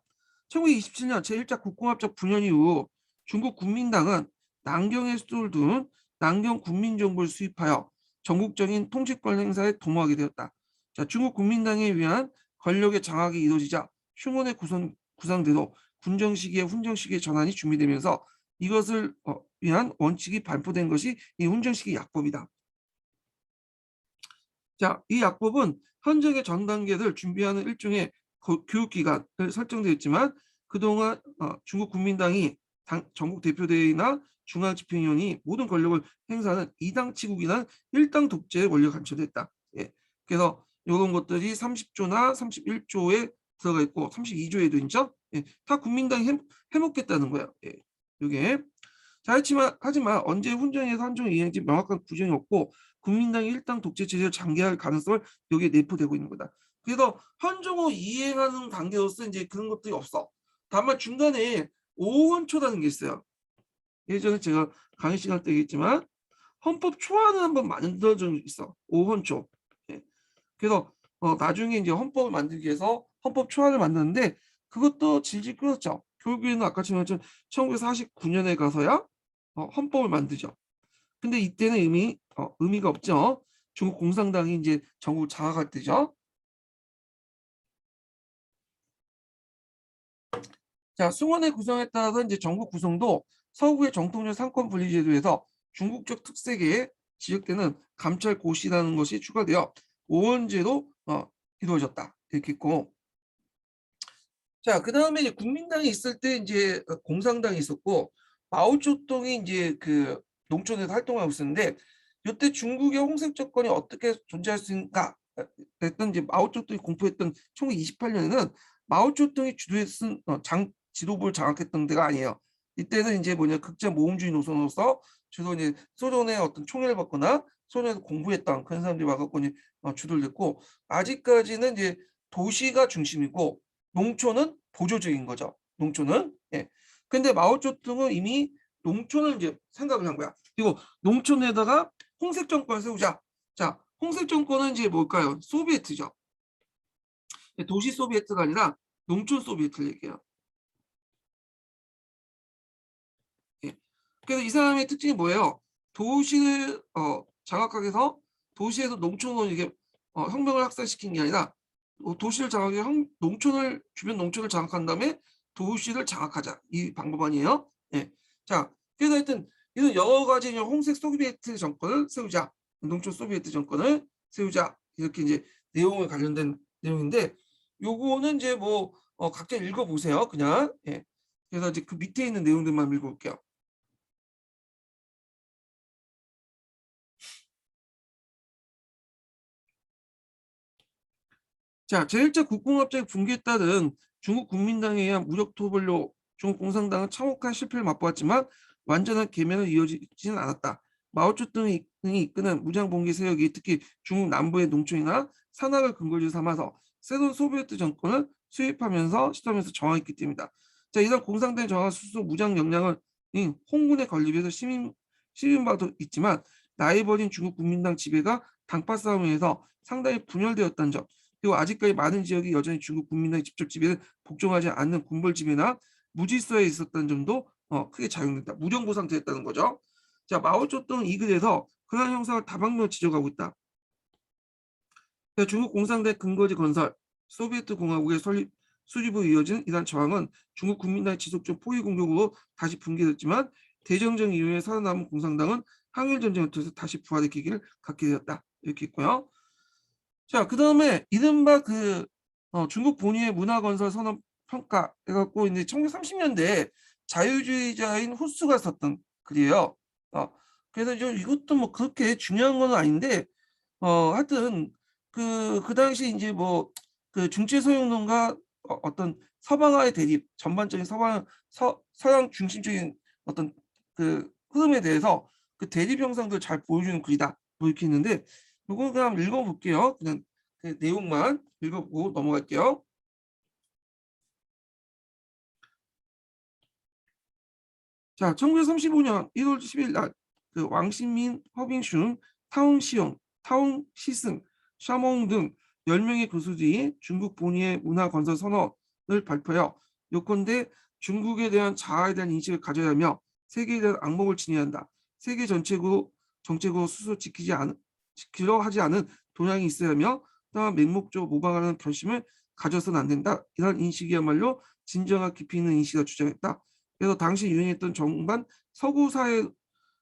1927년 제1차 국공합작 분열 이후 중국 국민당은 남경의 수도를 둔 남경 국민정부를 수립하여 전국적인 통치권 행사에 도모하게 되었다. 자, 중국 국민당에 의한 권력의 장악이 이루어지자 흉원의 구상대로 군정시기의 훈정시기의 전환이 준비되면서 이것을 위한 원칙이 발표된 것이 이 훈정시기 약법이다. 자, 이 약법은 현장의 전 단계를 준비하는 일종의 교육기관을 설정되어 있지만 그동안 중국 국민당이 전국 대표대회나 중앙집행위원이 모든 권력을 행사하는 2당 치국이나 1당 독재의 원리가 감춰졌다. 예. 그래서 이런 것들이 30조나 31조에 들어가 있고 32조에도 있죠. 예. 다 국민당이 해먹겠다는 거예요. 예. 이게 자, 하지만 언제 훈정에서 한정을 이행할지 명확한 구정이 없고 국민당이 일당 독재 체제를 장기할 가능성을 여기에 내포되고 있는 거다. 그래서 헌정을 이행하는 단계로서 이제 그런 것들이 없어. 다만 중간에 오헌초라는 게 있어요. 예전에 제가 강의 시간 때 얘기했지만 헌법 초안을 한번 만들어 준 적이 있어. 오헌초. 예. 그래서 나중에 이제 헌법을 만들기 위해서 헌법 초안을 만드는데 그것도 질질 끌었죠. 결국에는 아까 말했지만 1949년에 가서야 헌법을 만들죠. 근데 이때는 의미가 없죠. 중국 공산당이 이제 전국을 장악할 때죠. 자, 승원의 구성에 따라서 이제 전국 구성도 서구의 정통적 상권 분리 제도에서 중국적 특색에 지적되는 감찰 고시라는 것이 추가되어 오원제로 이루어졌다. 이렇게 있고. 자, 그 다음에 이제 국민당이 있을 때 이제 공산당이 있었고 마오쩌둥이 이제 그 농촌에서 활동하고 있었는데 이때 중국의 홍색 정권이 어떻게 존재할 수 있는가 했던 이제 마오쩌둥이 공포했던 1928년에는 마오쩌둥이 주도해 쓴 지도부를 장악했던 데가 아니에요. 이때는 이제 뭐냐 극자 모험주의 노선으로서 주로 이제 소련의 어떤 총애를 받거나 소련에서 공부했던 그런 사람들이 와갖고 이제 주도를 했고 아직까지는 이제 도시가 중심이고 농촌은 보조적인 거죠. 농촌은. 예. 근데 마오쩌둥은 이미 농촌을 이제 생각을 한 거야. 그리고 농촌에다가 홍색 정권을 세우자. 자, 홍색 정권은 이제 뭘까요? 소비에트죠. 도시 소비에트가 아니라 농촌 소비에트를 얘기해요. 예. 그래서 이 사람의 특징이 뭐예요? 도시를 장악하기 위해서 도시에서 농촌을 이게 혁명을 확산시킨 게 아니라 도시를 장악해 농촌을 주변 농촌을 장악한 다음에 도시를 장악하자 이 방법 아니에요? 예. 자, 그래서 하여튼 이런 여러 가지 홍색 소비에트 정권을 세우자, 농촌 소비에트 정권을 세우자 이렇게 이제 내용을 관련된 내용인데 요거는 이제 뭐 각자 읽어보세요, 그냥. 예. 그래서 이제 그 밑에 있는 내용들만 읽어볼게요. 자, 제1차 국공합작의 붕괴에 따른 중국 국민당에 의한 무력 토벌로 중국 공산당은 참혹한 실패를 맛보았지만 완전한 계면은 이어지지는 않았다. 마오쩌둥이 이끄는 무장봉기 세력이 특히 중국 남부의 농촌이나 산악을 근거지 삼아서 새로운 소비에트 정권을 수입하면서 시도하면서 저항했기 때문이다. 자, 이런 공산당이 저항한 수소 무장 역량은 홍군의 건립에서 시민바도 있지만 나이 버린 중국 국민당 지배가 당파 싸움에서 상당히 분열되었다는 점. 그리고 아직까지 많은 지역이 여전히 중국 국민의 직접 지배를 복종하지 않는 군벌 지배나 무질서에 있었다는 점도 크게 작용된다. 무정부 상태였다는 거죠. 자, 마오쩌둥은 이 글에서 그러한 형상을 다방면으로 지적하고 있다. 중국 공산당 근거지 건설, 소비에트 공화국의 설립 수립으로 이어진 이러한 저항은 중국 국민당의 지속적 포위 공격으로 다시 붕괴됐지만 대정전 이후에 살아남은 공산당은 항일 전쟁을 통해서 다시 부활의 계기를 갖게 되었다. 이렇게 있고요. 자, 그 다음에 이른바 중국 본위의 문화건설 선언 평가 해갖고 이제 1930년대에 자유주의자인 후스가 썼던 글이에요. 그래서 이것도 뭐 그렇게 중요한 건 아닌데 하여튼 그 당시 이제 뭐 그 중체 소용론과 어떤 서방화의 대립, 전반적인 서양 중심적인 어떤 그 흐름에 대해서 그 대립 형상들을 잘 보여주는 글이다. 뭐 이렇게 있는데 이거 그냥 읽어볼게요. 그냥 그 내용만 읽어보고 넘어갈게요. 자, 1935년 1월 10일 날 그 왕신민, 허빙슌, 타옹시용, 타옹시승, 샤몽 등 10명의 교수들이 중국 본위의 문화 건설 선언을 발표하여 요컨대 중국에 대한 자아에 대한 인식을 가져야 하며 세계에 대한 악몽을 지녀야 한다. 세계 정책으로 스스로 지키려 하지 않은 동향이 있어야 하며 또한 맹목적으로 모방하는 결심을 가져서는 안 된다. 이런 인식이야말로 진정한 깊이 있는 인식을 주장했다. 그래서 당시 유행했던 정반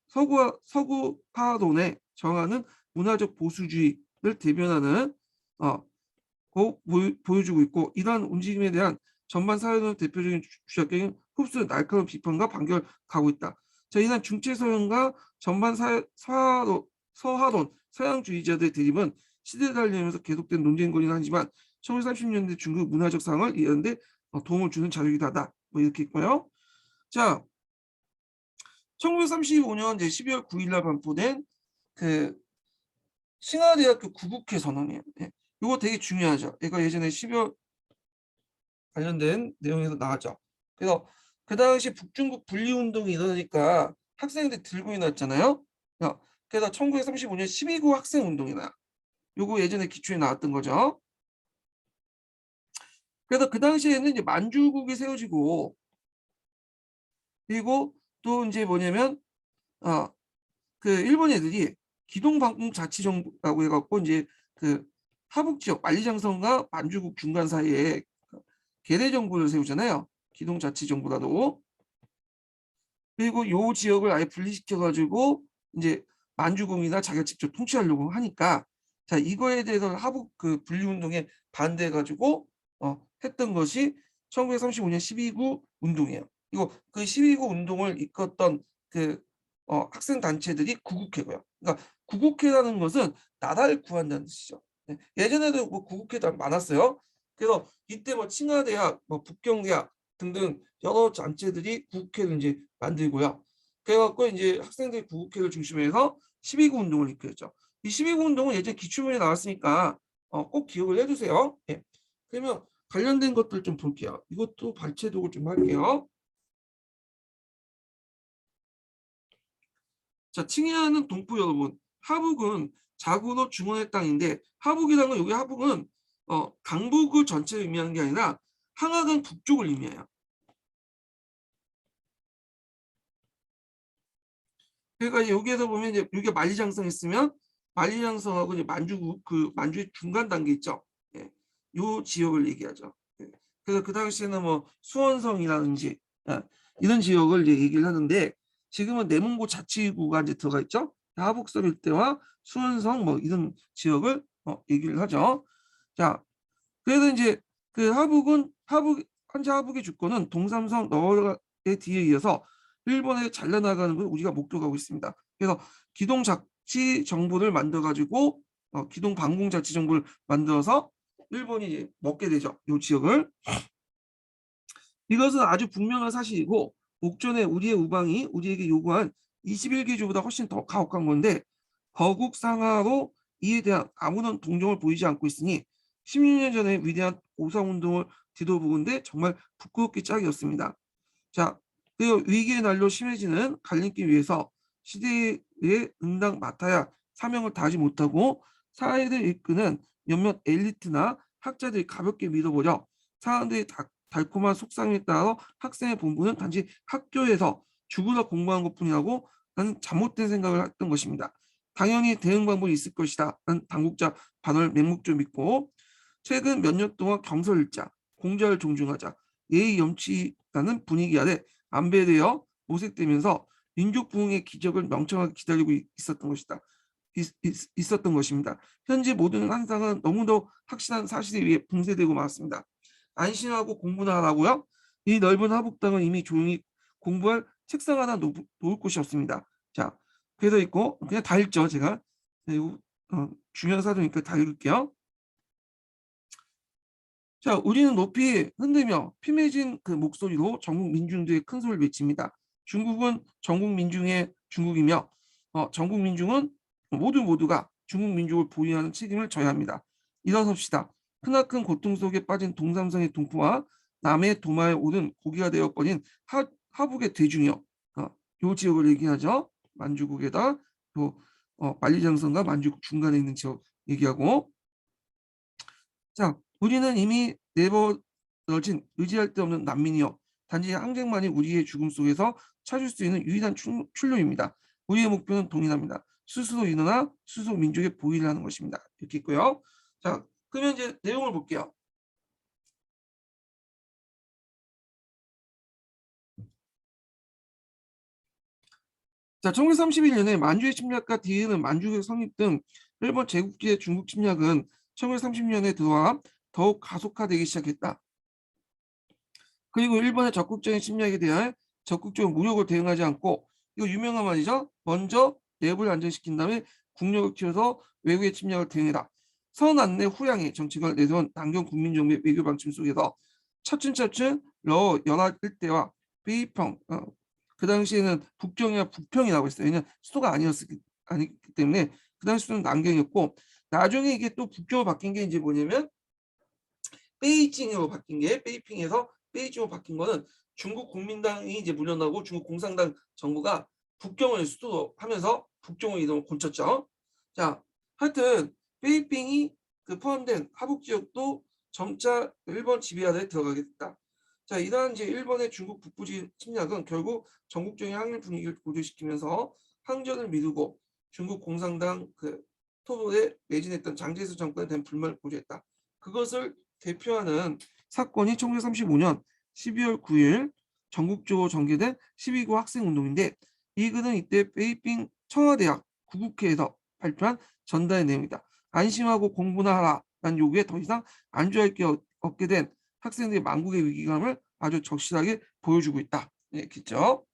서구파론에 정하는 문화적 보수주의를 대변하는 보여주고 있고 이러한 움직임에 대한 전반 사회론의 대표적인 주작격인 흡수의 날카로운 비판과 반격을 가고 있다. 자, 이러한 중체소형과 전반 서하론 서양주의자들의 대립은 시대를 달리면서 계속된 논쟁거리는 하지만 1930년대 중국 문화적 상황을 이해하는 데 도움을 주는 자료이기도 하다. 뭐 이렇게 있고요. 자, 1935년 이제 12월 9일 날 발표된 그 칭화대학교 구국회 선언이에요. 예. 이거 되게 중요하죠. 이거 예전에 12월 관련된 내용에서 나왔죠. 그래서 그 당시 북중국 분리운동이 일어나니까 학생들이 들고 일어났잖아요. 그래서 1935년 12구 학생운동이나 요거 예전에 기초에 나왔던 거죠. 그래서 그 당시에는 이제 만주국이 세워지고 그리고 또 이제 뭐냐면 그 일본 애들이 기동방공자치정부라고 해갖고 이제 그 하북 지역 만리장성과 만주국 중간 사이에 계대 정부를 세우잖아요. 기동자치정부라도. 그리고 요 지역을 아예 분리시켜가지고 이제 만주국이나 자기가 직접 통치하려고 하니까 자 이거에 대해서 하북 그 분리운동에 반대해가지고 했던 것이 1935년 12구 운동이에요. 이거 그 12구 운동을 이끌었던 그 학생 단체들이 구국회고요. 그러니까 구국회라는 것은 나라를 구한다는 뜻이죠. 네. 예전에도 뭐 구국회도 많았어요. 그래서 이때 뭐 칭화대학, 뭐 북경대학 등등 여러 단체들이 구국회를 이제 만들고요. 그래갖고 이제 학생들이 구국회를 중심으로 해서 12구 운동을 이끌었죠. 이 12구 운동은 예전 기출문제 나왔으니까 꼭 기억을 해주세요. 예. 그러면 관련된 것들 좀 볼게요. 이것도 발췌독을 좀 할게요. 자, 칭해하는 동포 여러분, 하북은 자구로 중원의 땅인데 하북이라는 건 여기 하북은 강북을 전체를 의미하는 게 아니라 항하강 북쪽을 의미해요. 그러니까 여기에서 보면 이제 여기가 만리장성 있으면 만리장성하고 이제 만주의 중간 단계 있죠. 예. 요 지역을 얘기하죠. 예. 그래서 그 당시에는 뭐 수원성이라든지 이런 지역을 이제 얘기를 하는데 지금은 내몽고 자치구가 이제 들어가 있죠. 하북섬 일대와 수원성 뭐 이런 지역을 얘기를 하죠. 자, 그래서 이제 그 한자 하북의 주권은 동삼성 너어의 뒤에 이어서 일본에 잘려나가는 걸 우리가 목격하고 있습니다. 그래서 기동자치정부를 만들어가지고 기동방공자치정부를 만들어서 일본이 먹게 되죠. 이 지역을. 이것은 아주 분명한 사실이고 옥전에 우리의 우방이 우리에게 요구한 21개조보다 훨씬 더 가혹한 건데 거국 상하로 이에 대한 아무런 동정을 보이지 않고 있으니 16년 전에 위대한 오상운동을 뒤돌아보는데 정말 부끄럽기 짝이었습니다. 자, 그리고 위기의 날로 심해지는 갈림길 위해서 시대에 응당 맡아야 사명을 다하지 못하고 사회를 이끄는 몇몇 엘리트나 학자들이 가볍게 믿어버려 사람들이 달콤한 속상에 따라 학생의 본분은 단지 학교에서 죽으러 공부한 것뿐이라고 나는 잘못된 생각을 했던 것입니다. 당연히 대응 방법이 있을 것이다. 라는 당국자 반을 맹목적으로 믿고 최근 몇 년 동안 경설일자, 공자를 존중하자, 예의 염치라는 분위기 아래 안배되어 모색되면서 민족 부흥의 기적을 명청하게 기다리고 있었던 것이다. 있었던 것입니다. 현재 모든 환상은 너무도 확실한 사실에 의해 붕괴되고 말았습니다. 안심하고 공부나 하라고요? 이 넓은 하북당은 이미 조용히 공부할 책상 하나 놓을 곳이 없습니다. 자, 그래서 있고 그냥 다 읽죠. 제가 중요한 사도니까 다 읽을게요. 자, 우리는 높이 흔들며 피매진 그 목소리로 전국 민중들의 큰 소리를 외칩니다. 중국은 전국 민중의 중국이며 전국 민중은 모두가 중국 민족을 보위하는 책임을 져야 합니다. 일어섭시다. 크나큰 고통 속에 빠진 동삼성의 동포와 남의 도마에 오른 고기가 되어버린 하북의 대중이요. 요 지역을 얘기하죠. 만주국에다 요 만리장성과 만주국 중간에 있는 지역 얘기하고, 자, 우리는 이미 내버려진 의지할 데 없는 난민이요. 단지 항쟁만이 우리의 죽음 속에서 찾을 수 있는 유일한 출路입니다. 우리의 목표는 동일합니다. 스스로 일어나 스스로 민족의 보위를 하는 것입니다. 이렇게 있고요. 자, 그러면 이제 내용을 볼게요. 자, 1931년에 만주의 침략과 뒤이는 만주의 성립 등 일본 제국주의 중국 침략은 1930년에 들어와 더욱 가속화되기 시작했다. 그리고 일본의 적극적인 침략에 대한 적극적인 무력을 대응하지 않고, 이거 유명한 말이죠. 먼저 내부를 안정시킨 다음에 국력을 키워서 외국의 침략을 대응해라. 선안내 후양의 정책을 내세운 남경 국민정부의 외교 방침 속에서 차츰차츰 연합 일대와 베이평, 그 당시에는 북경이나 북평이라고 했어요. 왜냐하면 수도가 아니기 때문에 그 당시 수도는 남경이었고, 나중에 이게 또 북경으로 바뀐 게 이제 뭐냐면 베이징으로 바뀐 게, 베이핑에서 베이징으로 바뀐 거는 중국 국민당이 이제 물러나고 중국 공산당 정부가 북경을 수도로 하면서 북경을 이동을 곤쳤죠. 자, 하여튼 베이핑이 그 포함된 하북 지역도 점차 일본 지배 아래 들어가게 됐다. 자, 이러한 이제 일본의 중국 북부 침략은 결국 전국적인 항일 분위기를 고조시키면서 항전을 미루고 중국 공산당 그 토벌에 매진했던 장제수 정권에 대한 불만을 고조했다. 그것을 대표하는 사건이 1935년 12월 9일 전국적으로 전개된 12구 학생운동인데, 이 글은 이때 베이핑 청와대학 구국회에서 발표한 전단의 내용이다. 안심하고 공부나 하라 라는 요구에 더 이상 안주할 게 없게 된 학생들의 만국의 위기감을 아주 적실하게 보여주고 있다. 이렇겠죠.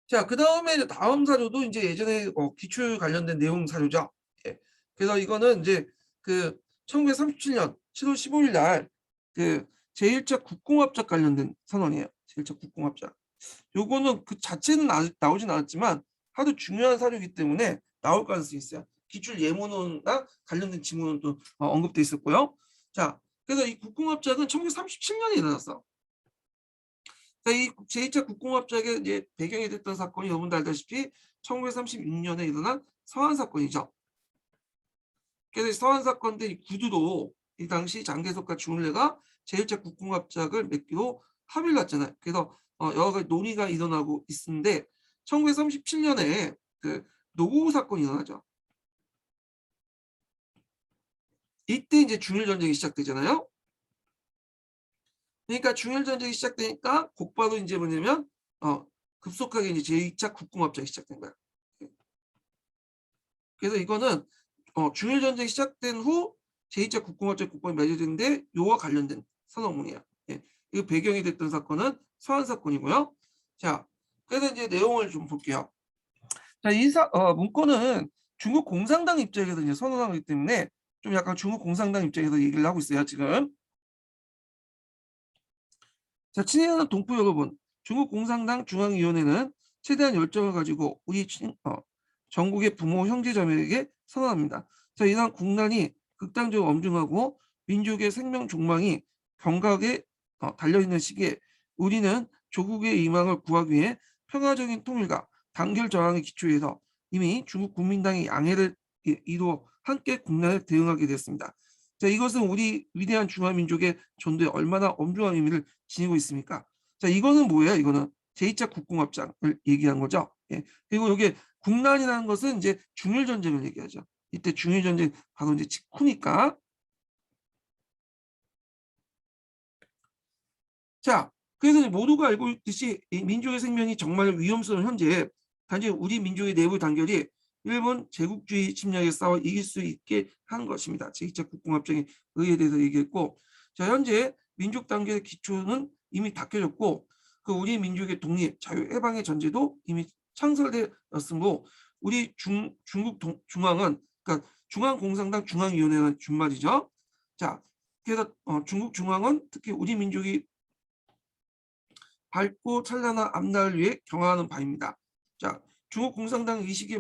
자, 그 다음에 다음 사료도 이제 예전에 기출 관련된 내용 사료죠. 예. 그래서 이거는 이제 그 1937년 7월 15일 날 그 제1차 국공합작 관련된 선언이에요. 제1차 국공합작. 요거는 그 자체는 나오진 않았지만 하도 중요한 사료이기 때문에 나올 가능성이 있어요. 기출 예문이나 관련된 지문은 또 언급돼 있었고요. 자, 그래서 이 국공합작은 1937년에 일어났어. 이 제2차 국공합작의 이제 배경이 됐던 사건이 여러분도 알다시피 1936년에 일어난 서한 사건이죠. 그래서 서한 사건 때 이 구두도 이 당시 장개석과 주은래가 제1차 국공합작을 맺기로 합의를 났잖아요. 그래서 여러 가지 논의가 일어나고 있는데 1937년에 그 노고우 사건이 일어나죠. 이때 이제 중일 전쟁이 시작되잖아요. 그러니까 중일 전쟁이 시작되니까 곧바로 이제 뭐냐면 급속하게 이제 제2차 국공합작이 시작된 거야. 그래서 이거는 중일 전쟁이 시작된 후 제2차 국공합작 국방이 맺어지는데 요와 관련된 선언문이야. 예. 이거 배경이 됐던 사건은 서한 사건이고요. 자, 그래서 이제 내용을 좀 볼게요. 자, 이 문건은 중국 공산당 입장에서 이제 선언하기 때문에 좀 약간 중국 공산당 입장에서 얘기를 하고 있어요, 지금. 자, 친애하는 동포 여러분, 중국 공산당 중앙위원회는 최대한 열정을 가지고 우리 전국의 부모, 형제, 자매에게 선언합니다. 자, 이러한 국난이 극단적으로 엄중하고 민족의 생명 종망이 경각에 달려있는 시기에 우리는 조국의 희망을 구하기 위해 평화적인 통일과 단결 저항의 기초에서 이미 중국 국민당의 양해를 이루어 함께 국난에 대응하게 됐습니다. 자, 이것은 우리 위대한 중화민족의 전도에 얼마나 엄중한 의미를 지니고 있습니까? 자, 이거는 뭐예요? 이거는 제2차 국공합장을 얘기한 거죠. 예. 그리고 이게 국난이라는 것은 이제 중일전쟁을 얘기하죠. 이때 중일전쟁 바로 이제 직후니까. 자, 그래서 모두가 알고 있듯이 이 민족의 생명이 정말 위험스러운 현재 단지 우리 민족의 내부 단결이 일본 제국주의 침략에 싸워 이길 수 있게 한 것입니다. 제2차 국공합작의 의의에 대해서 얘기했고, 자, 현재 민족 단결의 기초는 이미 닦여졌고, 그 우리 민족의 독립, 자유, 해방의 전제도 이미 창설되었으므로 우리 중국 중앙은, 그러니까 중앙공산당 중앙위원회는 준말이죠. 자, 그래서 중국 중앙은 특히 우리 민족이 밝고 찬란한 앞날을 위해 경하는 바입니다. 자, 중국 공산당 이 시기에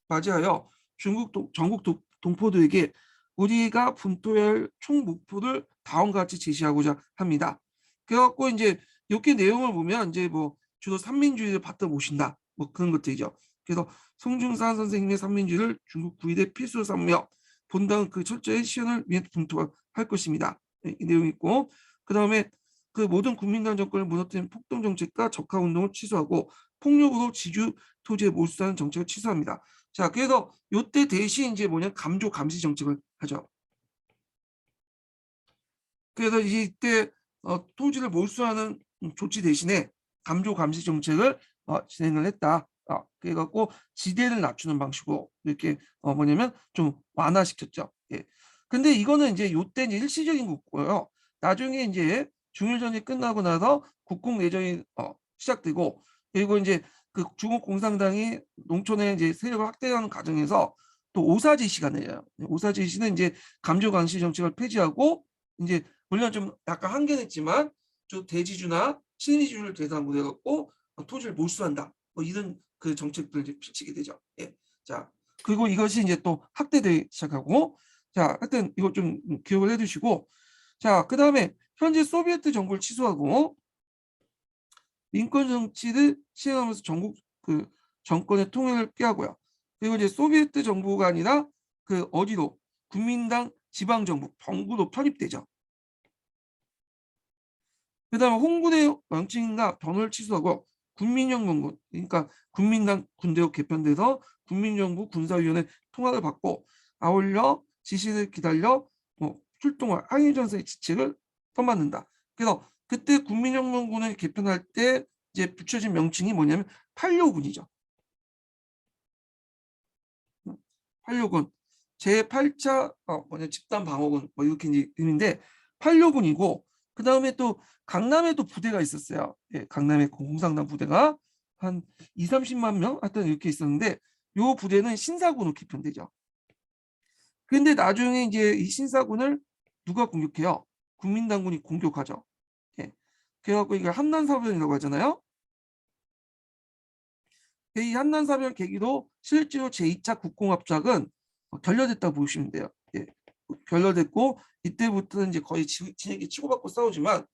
맞이하여 전국 동포들에게 우리가 분토해야 할 총 목표를 다음과 같이 제시하고자 합니다. 그래갖고 이제 이렇게 내용을 보면 이제 뭐 주로 삼민주의를 받들어 모신다, 뭐 그런 것들이죠. 그래서 송중산 선생님의 삼민주의를 중국 구의대 필수로 삼으며 본당은 그 철저히 실현을 위해 분토할 것입니다. 이 내용이 있고, 그 다음에 그 모든 국민당 정권을 무너뜨린 폭동 정책과 적화 운동을 취소하고 폭력으로 지주 토지에 몰수하는 정책을 취소합니다. 자, 그래서 이때 대신 이제 뭐냐, 감조 감시 정책을 하죠. 그래서 이때 토지를 몰수하는 조치 대신에 감조 감시 정책을 진행을 했다. 그래갖고 지대를 낮추는 방식으로 이렇게 뭐냐면 좀 완화시켰죠. 예. 근데 이거는 이제 요때 이제 일시적인 거고요. 나중에 이제 중일전이 끝나고 나서 국공 내전이 시작되고, 그리고 이제 그 중국 공산당이 농촌에 이제 세력을 확대하는 과정에서 또 오사지시가 내려요. 오사지시는 이제 감조 감시 정책을 폐지하고, 이제 물론 좀 약간 한계는 있지만 좀 대지주나 친리주를 대상으로 해갖고 토지를 몰수한다, 뭐 이런 그 정책들을 이제 펼치게 되죠. 예. 자, 그리고 이것이 이제 또 확대되기 시작하고, 자, 하여튼 이거 좀 기억을 해두시고, 자, 그 다음에 현재 소비에트 정부를 취소하고 민권 정치를 시행하면서 전국 그 정권의 통일을 피하고요. 그리고 이제 소비에트 정부가 아니라 그 어디로 국민당 지방정부 정부로 편입되죠. 그 다음에 홍군의 명칭과 변호를 취소하고 국민정부군, 그러니까 국민당 군대로 개편돼서 국민정부 군사위원회 통합을 받고, 아울러 지시를 기다려 뭐 출동할 항일전선의 지책을 떠맡는다. 그래서 그때 국민정부군을 개편할 때 이제 붙여진 명칭이 뭐냐면 8.6군이죠. 8.6군 제8차 뭐냐 집단방어군 뭐 이렇게 이제 의미인데 8.6군이고, 그 다음에 또 강남에도 부대가 있었어요. 예, 강남에 공산당 부대가 한 2, 30만 명 하여튼 이렇게 있었는데, 요 부대는 신사군으로 개편되죠. 근데 나중에 이제 이 신사군을 누가 공격해요? 국민당군이 공격하죠. 예. 그래갖고 이게 한난사변이라고 하잖아요. 이 한난사변 계기로 실제로 제2차 국공합작은 결렬됐다고 보시면 돼요. 예. 결렬됐고 이때부터는 이제 거의 진에게 치고받고 싸우지만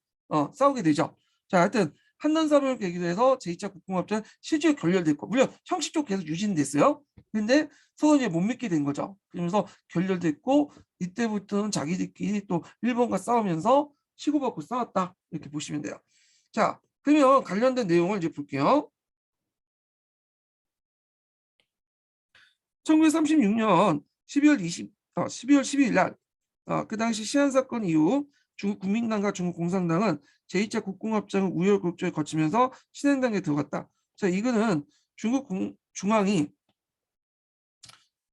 싸우게 되죠. 자, 하여튼 한난사변을 계기로 해서 제2차 국공합작은 실제로 결렬됐고, 물론 형식적으로 계속 유지는 됐어요. 근데 서로 이제 못 믿게 된 거죠. 그러면서 결렬됐고 이때부터는 자기들끼리 또 일본과 싸우면서 치고받고 싸웠다, 이렇게 보시면 돼요. 자, 그러면 관련된 내용을 이제 볼게요. 1936년 12월 12일 날 그 당시 시안 사건 이후 중국 국민당과 중국 공산당은 제2차 국공합작을 우여곡절을 거치면서 신행당에 들어갔다. 자, 이거는 중국 중앙이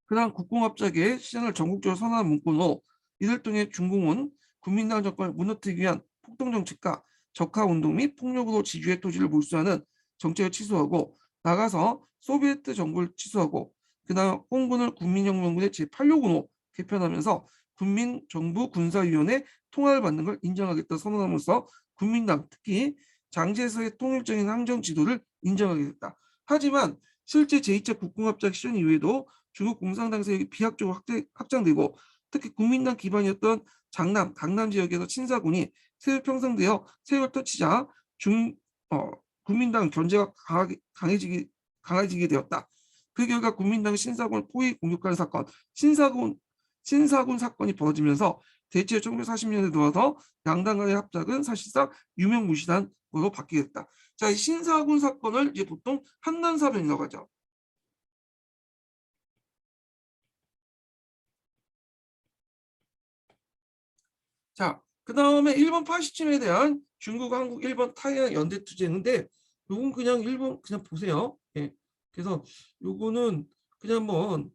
그다음 국공합작의 시행을 전국적으로 선언한 문구로, 이를 통해 중국은 국민당 정권을 무너뜨리기 위한 폭동 정책과 적화 운동 및 폭력으로 지주의 토지를 몰수하는 정책을 취소하고, 나가서 소비에트 정부를 취소하고, 그다음 홍군을 국민혁명군의 제8요군으로 개편하면서 국민정부 군사위원회 통합을 받는 걸 인정하겠다 선언함으로써 국민당, 특히 장제에서의 통일적인 항정 지도를 인정하게 됐다. 하지만 실제 제2차 국공합작 시행 이후에도 중국 공산당 세력이 비약적으로 확장되고, 특히 국민당 기반이었던 장남, 강남 지역에서 친사군이 세력 형성되어 세력을 터치자 국민당 견제가 강해지게 되었다. 그 결과 국민당 신사군을 포위 공격하는 사건, 신사군 사건이 벌어지면서 대체 1940년에 들어와서 양당 간의 합작은 사실상 유명무실한 것으로 바뀌게 됐다. 자, 이 신사군 사건을 이제 보통 한난사변이라고 하죠. 자, 그 다음에 일본 파시즘에 대한 중국, 한국, 일본, 타이완 연대 투쟁인데 요건 그냥 일본 그냥 보세요. 예. 그래서 요거는 그냥 뭐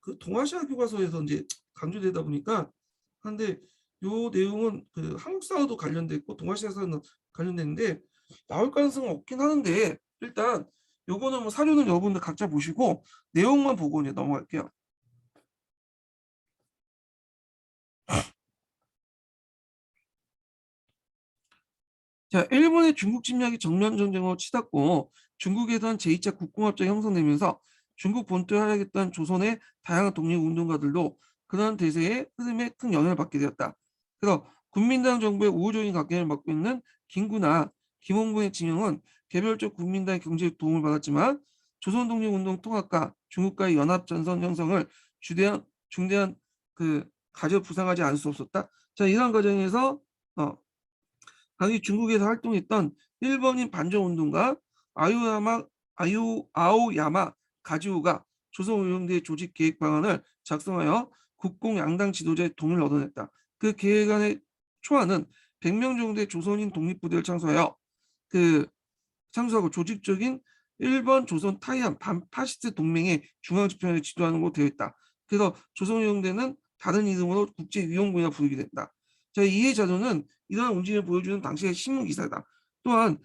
그 동아시아 교과서에서 이제 강조되다 보니까 한데 요 내용은 그 한국사와도 관련됐고 동아시아사는 관련됐는데 나올 가능성은 없긴 하는데 일단 요거는 뭐 사료는 여러분들 각자 보시고 내용만 보고 이제 넘어갈게요. 자, 일본의 중국 침략이 정면 전쟁으로 치닫고 중국에 대한 제2차 국공합작이 형성되면서 중국 본토에 활약했던 조선의 다양한 독립운동가들도 그런 대세의 흐름에 큰 영향을 받게 되었다. 그래서 국민당 정부의 우호적인 각계를 맡고 있는 김구나 김홍군의 진영은 개별적 국민당의 경제적 도움을 받았지만 조선 독립운동 통합과 중국과의 연합 전선 형성을 중대한 그 가저 부상하지 않을 수 없었다. 자, 이런 과정에서 당시 중국에서 활동했던 일본인 반정운동가 아오야마 가지오가 조선의용대의 조직 계획 방안을 작성하여 국공 양당 지도자의 동의를 얻어냈다. 그 계획안의 초안은 100명 정도의 조선인 독립부대를 창수하고 조직적인 일본, 조선, 타이완 반파시스트 동맹의 중앙집권을 지도하는 것으로 되어 있다. 그래서 조선의용대는 다른 이름으로 국제위용군이라 부르게 된다. 자, 이해 자료는 이러한 움직임을 보여주는 당시의 신문 기사다. 또한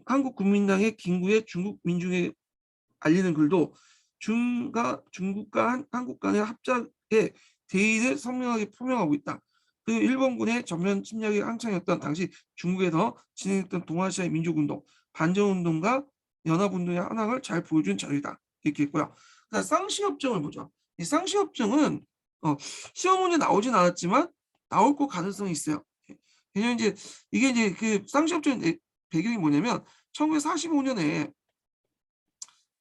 한국 국민당의 김구의 중국 민중에 알리는 글도 중국과 한국 간의 합작의 대의를 선명하게 표명하고 있다. 그 일본군의 전면 침략이 한창이었던 당시 중국에서 진행했던 동아시아의 민족운동, 반정운동과 연합운동의 한항을 잘 보여준 자료이다. 이렇게 있고요. 쌍시협정을 보죠. 이 쌍시협정은 시험 문제 나오진 않았지만 나올 거 가능성이 있어요. 왜냐면 이제 이게 이제 그 쌍시협정 배경이 뭐냐면 1945년에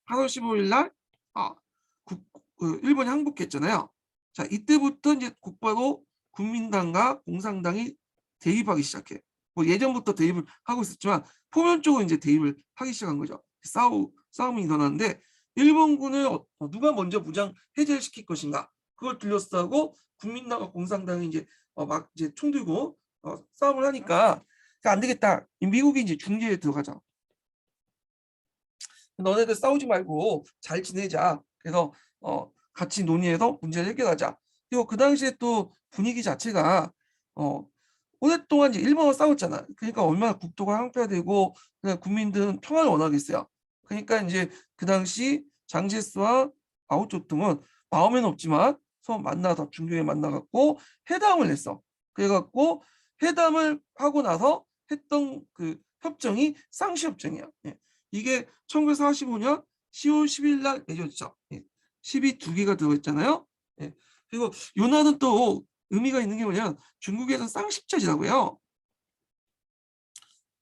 8월 15일 날 일본이 항복했잖아요. 자, 이때부터 이제 곧바로 국민당과 공산당이 대립하기 시작해. 뭐 예전부터 대립을 하고 있었지만 표면적으로 이제 대립을 하기 시작한 거죠. 싸움이 일어났는데 일본군을 누가 먼저 무장 해제를 시킬 것인가? 그걸 둘러싸고 국민당과 공산당이 이제 막 이제 총 들고 싸움을 하니까 안 되겠다. 미국이 이제 중재에 들어가자. 너네들 싸우지 말고 잘 지내자. 그래서 같이 논의해서 문제를 해결하자. 그리고 그 당시에 또 분위기 자체가 오랫동안 이제 일본과 싸웠잖아. 그러니까 얼마나 국토가 황폐화되고 그냥 국민들은 평화를 원하겠어요. 그러니까 이제 그 당시 장제스와 마오쩌둥은 마음에는 없지만 서로 만나서 중경에 만나갖고 회담을 했어. 그래갖고 회담을 하고 나서 했던 그 협정이 쌍시협정이야. 예. 이게 1945년 10월 10일 날 맺어졌죠. 10이 두 개가 들어있잖아요. 예. 그리고 요 날은 또 의미가 있는 게 뭐냐면 중국에서는 쌍십자지라고요.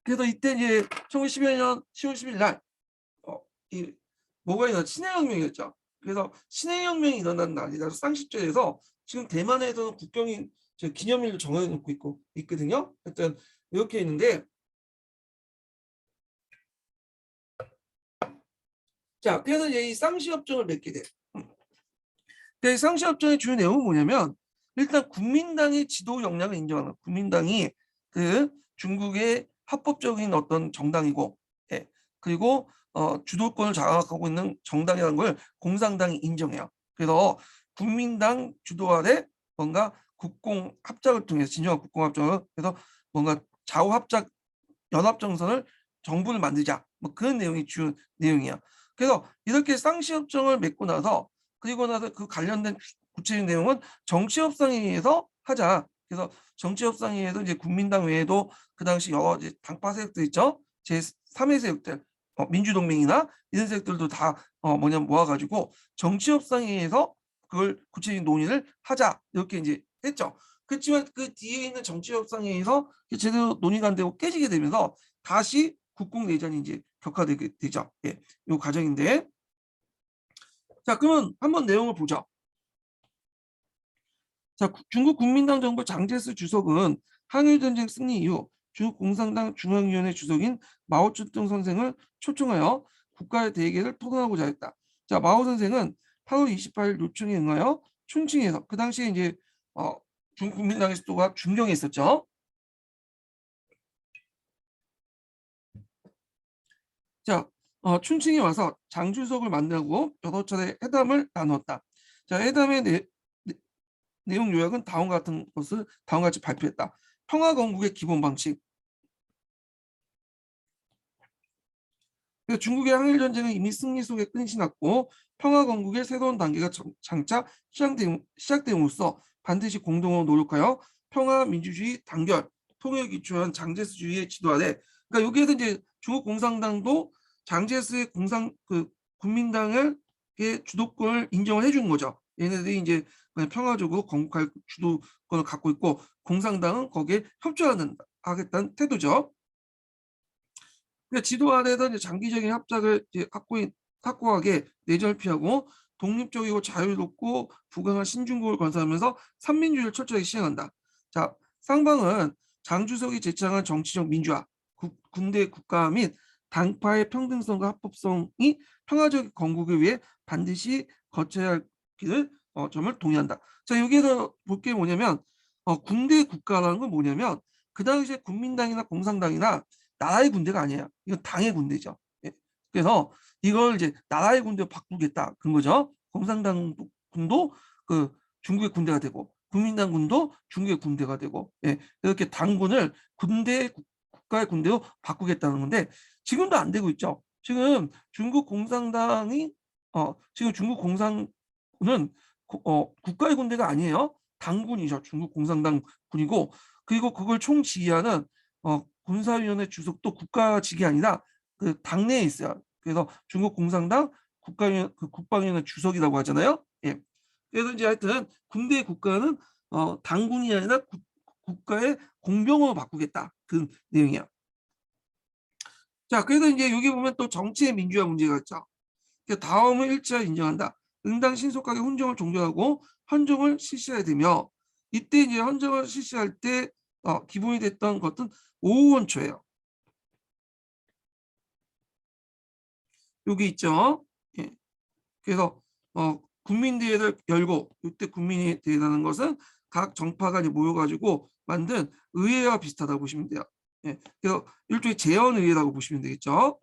그래서 이때 이제 1911년 10월 10일 날 뭐가 일어나 신해혁명이었죠. 그래서 신해혁명이 일어난 날이라서 쌍십자에서 지금 대만에서는 국경이 기념일로 정해놓고 있거든요. 하여튼 이렇게 있는데 자, 그래서 이제 이 쌍시협정을 맺게 돼. 그 쌍시협정의 주요 내용은 뭐냐면 일단 국민당의 지도 역량을 인정하는 국민당이 그 중국의 합법적인 어떤 정당이고 예, 그리고 주도권을 장악하고 있는 정당이라는 걸 공산당이 인정해요. 그래서 국민당 주도 아래 뭔가 국공 합작을 통해서 진정한 국공 합작을 그래서 뭔가 좌우 합작 연합 정선을 정부를 만들자 뭐 그런 내용이 주요 내용이야. 그래서 이렇게 쌍시협정을 맺고 나서 그리고 나서 그 관련된 구체적인 내용은 정치협상회의에서 하자. 그래서 정치협상회의에도 이제 국민당 외에도 그 당시 여러 이제 당파 세력들 있죠. 제3의 세력들, 민주동맹이나 이런 세력들도 다 뭐냐면 모아가지고 정치협상회의에서 그걸 구체적인 논의를 하자 이렇게 이제 했죠. 그렇지만 그 뒤에 있는 정치협상회의에서 제대로 논의가 안 되고 깨지게 되면서 다시 국공내전이 이제 격화되게 되죠. 예, 이 과정인데 자, 그러면 한번 내용을 보죠. 자, 중국 국민당 정부 장제스 주석은 항일전쟁 승리 이후 중국 공산당 중앙위원회 주석인 마오쩌둥 선생을 초청하여 국가의 대계를 토론하고자 했다. 자, 마오 선생은 8월 28일 요청에 응하여 춘칭에서 그 당시에 이제 중국 국민당의 수도가 중경에 있었죠. 자, 춘칭에 와서 장 주석을 만나고 여러 차례 회담을 나누었다. 자, 회담의 내용 요약은 다음과 같은 것을 다음과 같이 발표했다. 평화 건국의 기본 방식. 중국의 항일 전쟁은 이미 승리 속에 끝이 났고 평화 건국의 새로운 단계가 장차 시작됨으로써 반드시 공동으로 노력하여 평화, 민주주의, 단결, 통일을 기초한 장제스주의의 지도 아래, 그러니까 여기에서 이제 중국 공산당도 장제스의 국민당의 주도권을 인정을 해주는 거죠. 얘네들이 이제 평화적으로 건국할 주도권을 갖고 있고 공산당은 거기에 협조하겠다는 태도죠. 그러니까 지도 아래에서 이제 장기적인 합작을 이제 확고하게 내전을 피하고 독립적이고 자유롭고 부강한 신중국을 건설하면서 삼민주의를 철저하게 시행한다. 자, 쌍방은 장 주석이 제창한 정치적 민주화, 군대 국가 및 당파의 평등성과 합법성이 평화적 건국을 위해 반드시 거쳐야 할 길을 점을 동의한다. 자, 여기에서 볼 게 뭐냐면 군대 국가라는 건 뭐냐면 그 당시에 국민당이나 공산당이나 나라의 군대가 아니에요. 이건 당의 군대죠. 예. 그래서 이걸 이제 나라의 군대로 바꾸겠다 그런 거죠. 공산당군도 그 중국의 군대가 되고 국민당군도 중국의 군대가 되고, 예. 이렇게 당군을 국가의 군대로 바꾸겠다는 건데 지금도 안 되고 있죠. 지금 중국 공산당이 지금 중국 공산군은 국가의 군대가 아니에요. 당군이죠. 중국 공산당 군이고, 그리고 그걸 총지휘하는 군사위원회 주석도 국가직이 아니라 그 당내에 있어요. 그래서 중국 공산당 국방위원회 주석이라고 하잖아요. 예. 그래서 이제 하여튼 군대 국가는 당군이 아니라 국가의 공병으로 바꾸겠다 그 내용이야. 자, 그래서 이제 여기 보면 또 정치의 민주화 문제가 있죠. 다음을 일치하여 인정한다. 응당 신속하게 훈정을 종료하고 헌정을 실시해야 되며, 이때 이제 헌정을 실시할 때 기본이 됐던 것은 오원초예요. 여기 있죠. 예. 그래서 국민대회를 열고, 이때 국민대회라는 것은 각 정파가 모여가지고 만든 의회와 비슷하다고 보시면 돼요. 예. 그래서 일종의 재헌의회라고 보시면 되겠죠.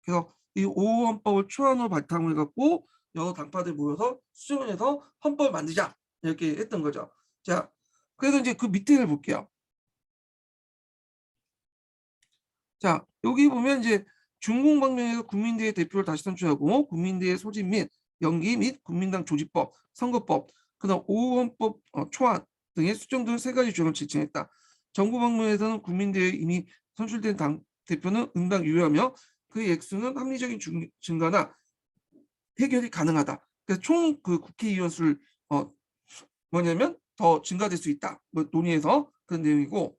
그래서 이 오헌법을 초안으로 바탕으로 해갖고 여러 당파들 모여서 수정을 해서 헌법을 만들자 이렇게 했던 거죠. 자, 그래서 이제 그 밑에를 볼게요. 자, 여기 보면 이제 중공 방면에서 국민대회 대표를 다시 선출하고 국민대회 소집 및 연기 및 국민당 조직법, 선거법, 그다음 오헌법 초안 등의 수정 등 세 가지 조항을 제정했다. 정부 방면에서는 국민대회 이미 선출된 당 대표는 응당 유효하며 그 액수는 합리적인 증가나 해결이 가능하다. 그래서 총 그 국회의원 수를 뭐냐면 더 증가될 수 있다. 뭐 논의해서 그런 내용이고,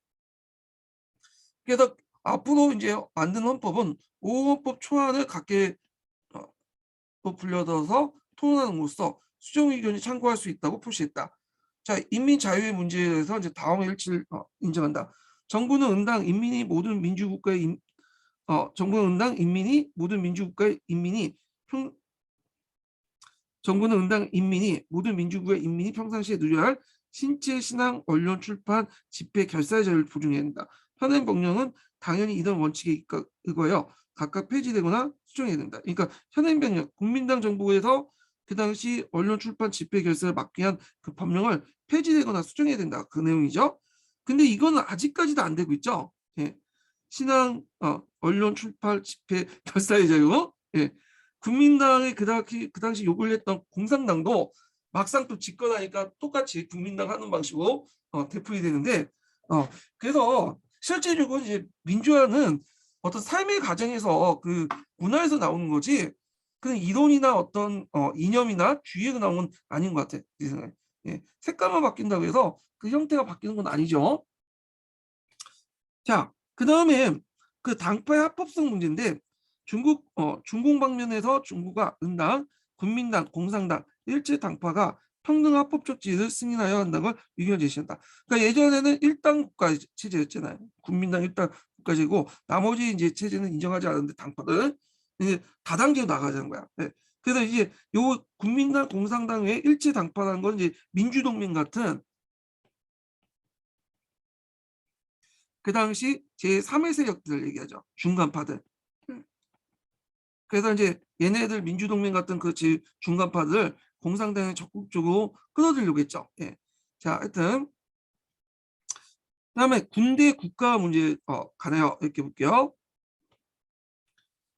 그래서 앞으로 이제 만든 헌법은 오헌법 초안을 각계 또 불려들어서 토론함으로써 수정 의견이 참고할 수 있다고 표시했다. 자, 인민 자유의 문제에 대해서 이제 다음의 일치를 인정한다. 정부는 응당 인민이 모든 민주국가의 정부는 응당 인민이 모든 민주국가의 인민이 정부는 응당 인민이 모든 민주국가의 인민이 평상시에 누려야 할 신체, 신앙, 언론, 출판, 집회, 결사의 자유를 보증해야 된다. 현행 법령은 당연히 이런 원칙에 의거하여 각각 폐지되거나 수정해야 된다. 그러니까 현행 법령, 국민당 정부에서 그 당시 언론, 출판, 집회, 결사를 막기 위한 그 법령을 폐지되거나 수정해야 된다. 그 내용이죠. 근데 이거는 아직까지도 안 되고 있죠. 예. 신앙, 언론, 출판, 집회, 결사의 자유. 예. 국민당이 그 당시 욕을 했던 공산당도 막상 또 집권하니까 똑같이 국민당 하는 방식으로 되풀이 되는데, 그래서 실제적으로 이제 민주화는 어떤 삶의 과정에서 그 문화에서 나오는 거지 그런 이론이나 어떤 이념이나 주의가 나오는 건 아닌 것 같아. 이 생각에. 예. 색깔만 바뀐다고 해서 그 형태가 바뀌는 건 아니죠. 자, 그 다음에 그 당파의 합법성 문제인데 중공 방면에서 중국과 응당, 국민당, 공산당 일제 당파가 평등 합법적 지위를 승인하여 한다는 걸 의견을 제시한다. 그러니까 예전에는 일당 국가 체제였잖아요. 국민당 일당 국가제고 나머지 이제 체제는 인정하지 않았는데 당파들 이제 다당제로 나가자는 거야. 네. 그래서 이제 요 국민당 공산당 외에 일제 당파라는 건 이제 민주동맹 같은 그 당시 제3의 세력들을 얘기하죠. 중간파들. 그래서 이제 얘네들 민주동맹 같은 그 중간파들을 공산당에 적극적으로 끌어들이려고 했죠. 예. 자, 하여튼 그다음에 군대 국가 문제 가네요. 이렇게 볼게요.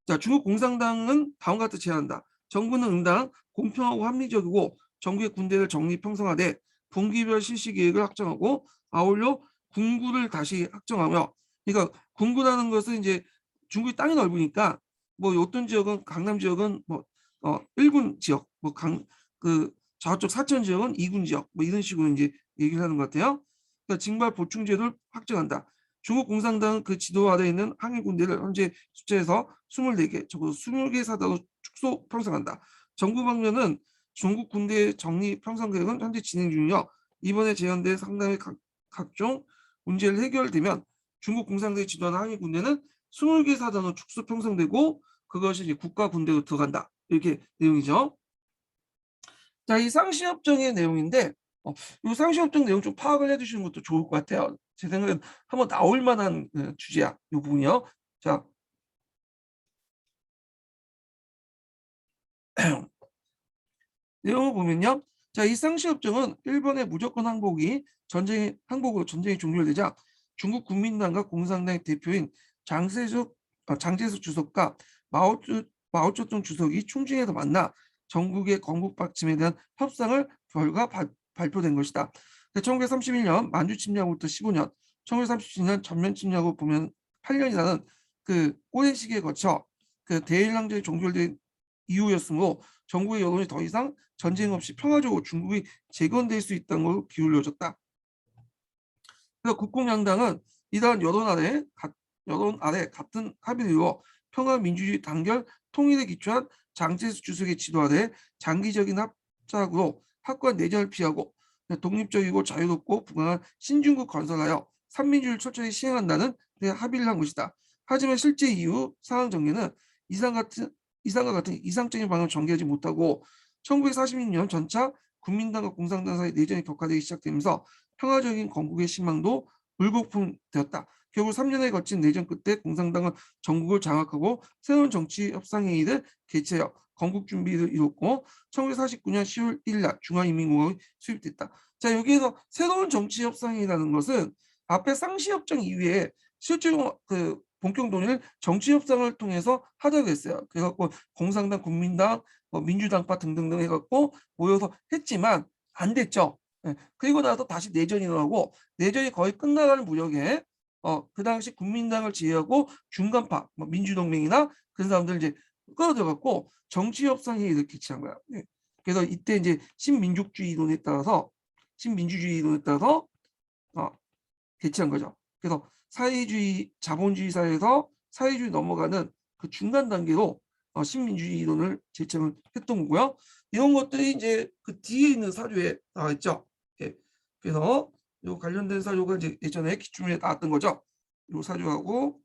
자, 중국 공산당은 다음과 같이 제안한다. 정부는 응당 공평하고 합리적이고 정부의 군대를 정리 평성화돼 분기별 실시 계획을 확정하고 아울러 군구를 다시 확정하며, 그러니까 군구라는 것은 이제 중국이 땅이 넓으니까 뭐 어떤 지역은 강남 지역은 뭐 1군 지역, 뭐 그 저쪽 사천 지역은 2군 지역, 뭐 이런 식으로 이제 얘기를 하는 것 같아요. 그러니까 징발 보충 제도를 확정한다. 중국 공산당 그 지도 아래에 있는 항일 군대를 현재 숫자에서 24개, 적어도 20개 사단으로 축소 편성한다. 정부 방면은 중국 군대 정리 편성 계획은 현재 진행 중이며 이번에 제안된 상당히 각종 문제를 해결되면 중국 공산당이 지도하는 항일 군대는 20개 사단으로 축소 편성되고 그것이 이제 국가 군대로 들어간다. 이렇게 내용이죠. 자, 이 상시협정의 내용인데 이 상시협정 내용 좀 파악을 해주시는 것도 좋을 것 같아요. 제 생각엔 한번 나올 만한 주제야. 이 부분이요. 자, 내용을 보면요. 자, 이 상시협정은 일본의 무조건 항복으로 전쟁이 종료되자 중국 국민당과 공산당의 대표인 장제숙 주석과 마오쩌둥 주석이 충칭에서 만나 전국의 건국 받침에 대한 협상을 결과 발표된 것이다. 1931년 만주 침략으로부터 15년, 1937년 전면 침략으로 보면 8년이라는 그 오랜 시기에 거쳐 그 대일랑전이 종결된 이후였으므로 정부의 여론이 더 이상 전쟁 없이 평화적으로 중국이 재건될 수 있다는 걸로 기울여졌다. 그래서 국공양당은 이러한 여론 아래 같은 합의를 이루어 평화민주주의 단결 통일에 기초한 장제수 주석의 지도 아래 장기적인 합작으로 확고한 내전을 피하고 독립적이고 자유롭고 부강한 신중국 건설하여 삼민주의를 철저히 시행한다는 데 합의를 한 것이다. 하지만 실제 이후 상황 전개는 이상과 같은 이상적인 방향을 전개하지 못하고 1946년 전차 국민당과 공산당 사이 내전이 격화되기 시작되면서 평화적인 건국의 희망도 물거품되었다. 결국 3년에 거친 내전 끝에 공산당은 전국을 장악하고 새로운 정치 협상회의를 개최하여 건국 준비를 이뤘고 1949년 10월 1일 날 중화인민공화국이 수립됐다. 자, 여기에서 새로운 정치 협상회의라는 것은 앞에 상시협정 이후에 실제로 그 본격 논의를 정치 협상을 통해서 하자고 했어요. 그래갖고 공산당, 국민당, 민주당파 등등등 해갖고 모여서 했지만 안 됐죠. 예. 그리고 나서 다시 내전이 일어나고 내전이 거의 끝나가는 무렵에 그 당시 국민당을 제외하고 중간파, 민주동맹이나 그런 사람들 이제 끌어들여갖고 정치협상회의를 개최한 거야. 예. 그래서 이때 이제 신민주주의 이론에 따라서 개최한 거죠. 그래서 사회주의, 자본주의 사회에서 사회주의 넘어가는 그 중간 단계로 신민주주의 이론을 제청을 했던 거고요. 이런 것들이 이제 그 뒤에 있는 사료에 나와 있죠. 예. 그래서 요 관련된 사료가 이제 예전에 기출문에 나왔던 거죠. 요 사료하고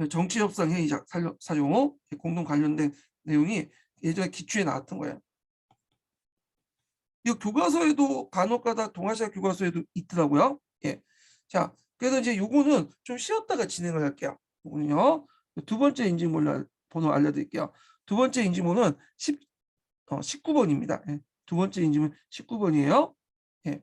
정치협상회의 사료 공동 관련된 내용이 예전에 기출에 나왔던 거예요. 이 교과서에도 간혹가다 동아시아 교과서에도 있더라고요. 예. 자, 그래서 이제 요거는 좀 쉬었다가 진행을 할게요. 요거는요. 두 번째 인증번호 알려드릴게요. 두 번째 인증번호는 19번입니다. 예. 두 번째 인증은 19번이에요. 예.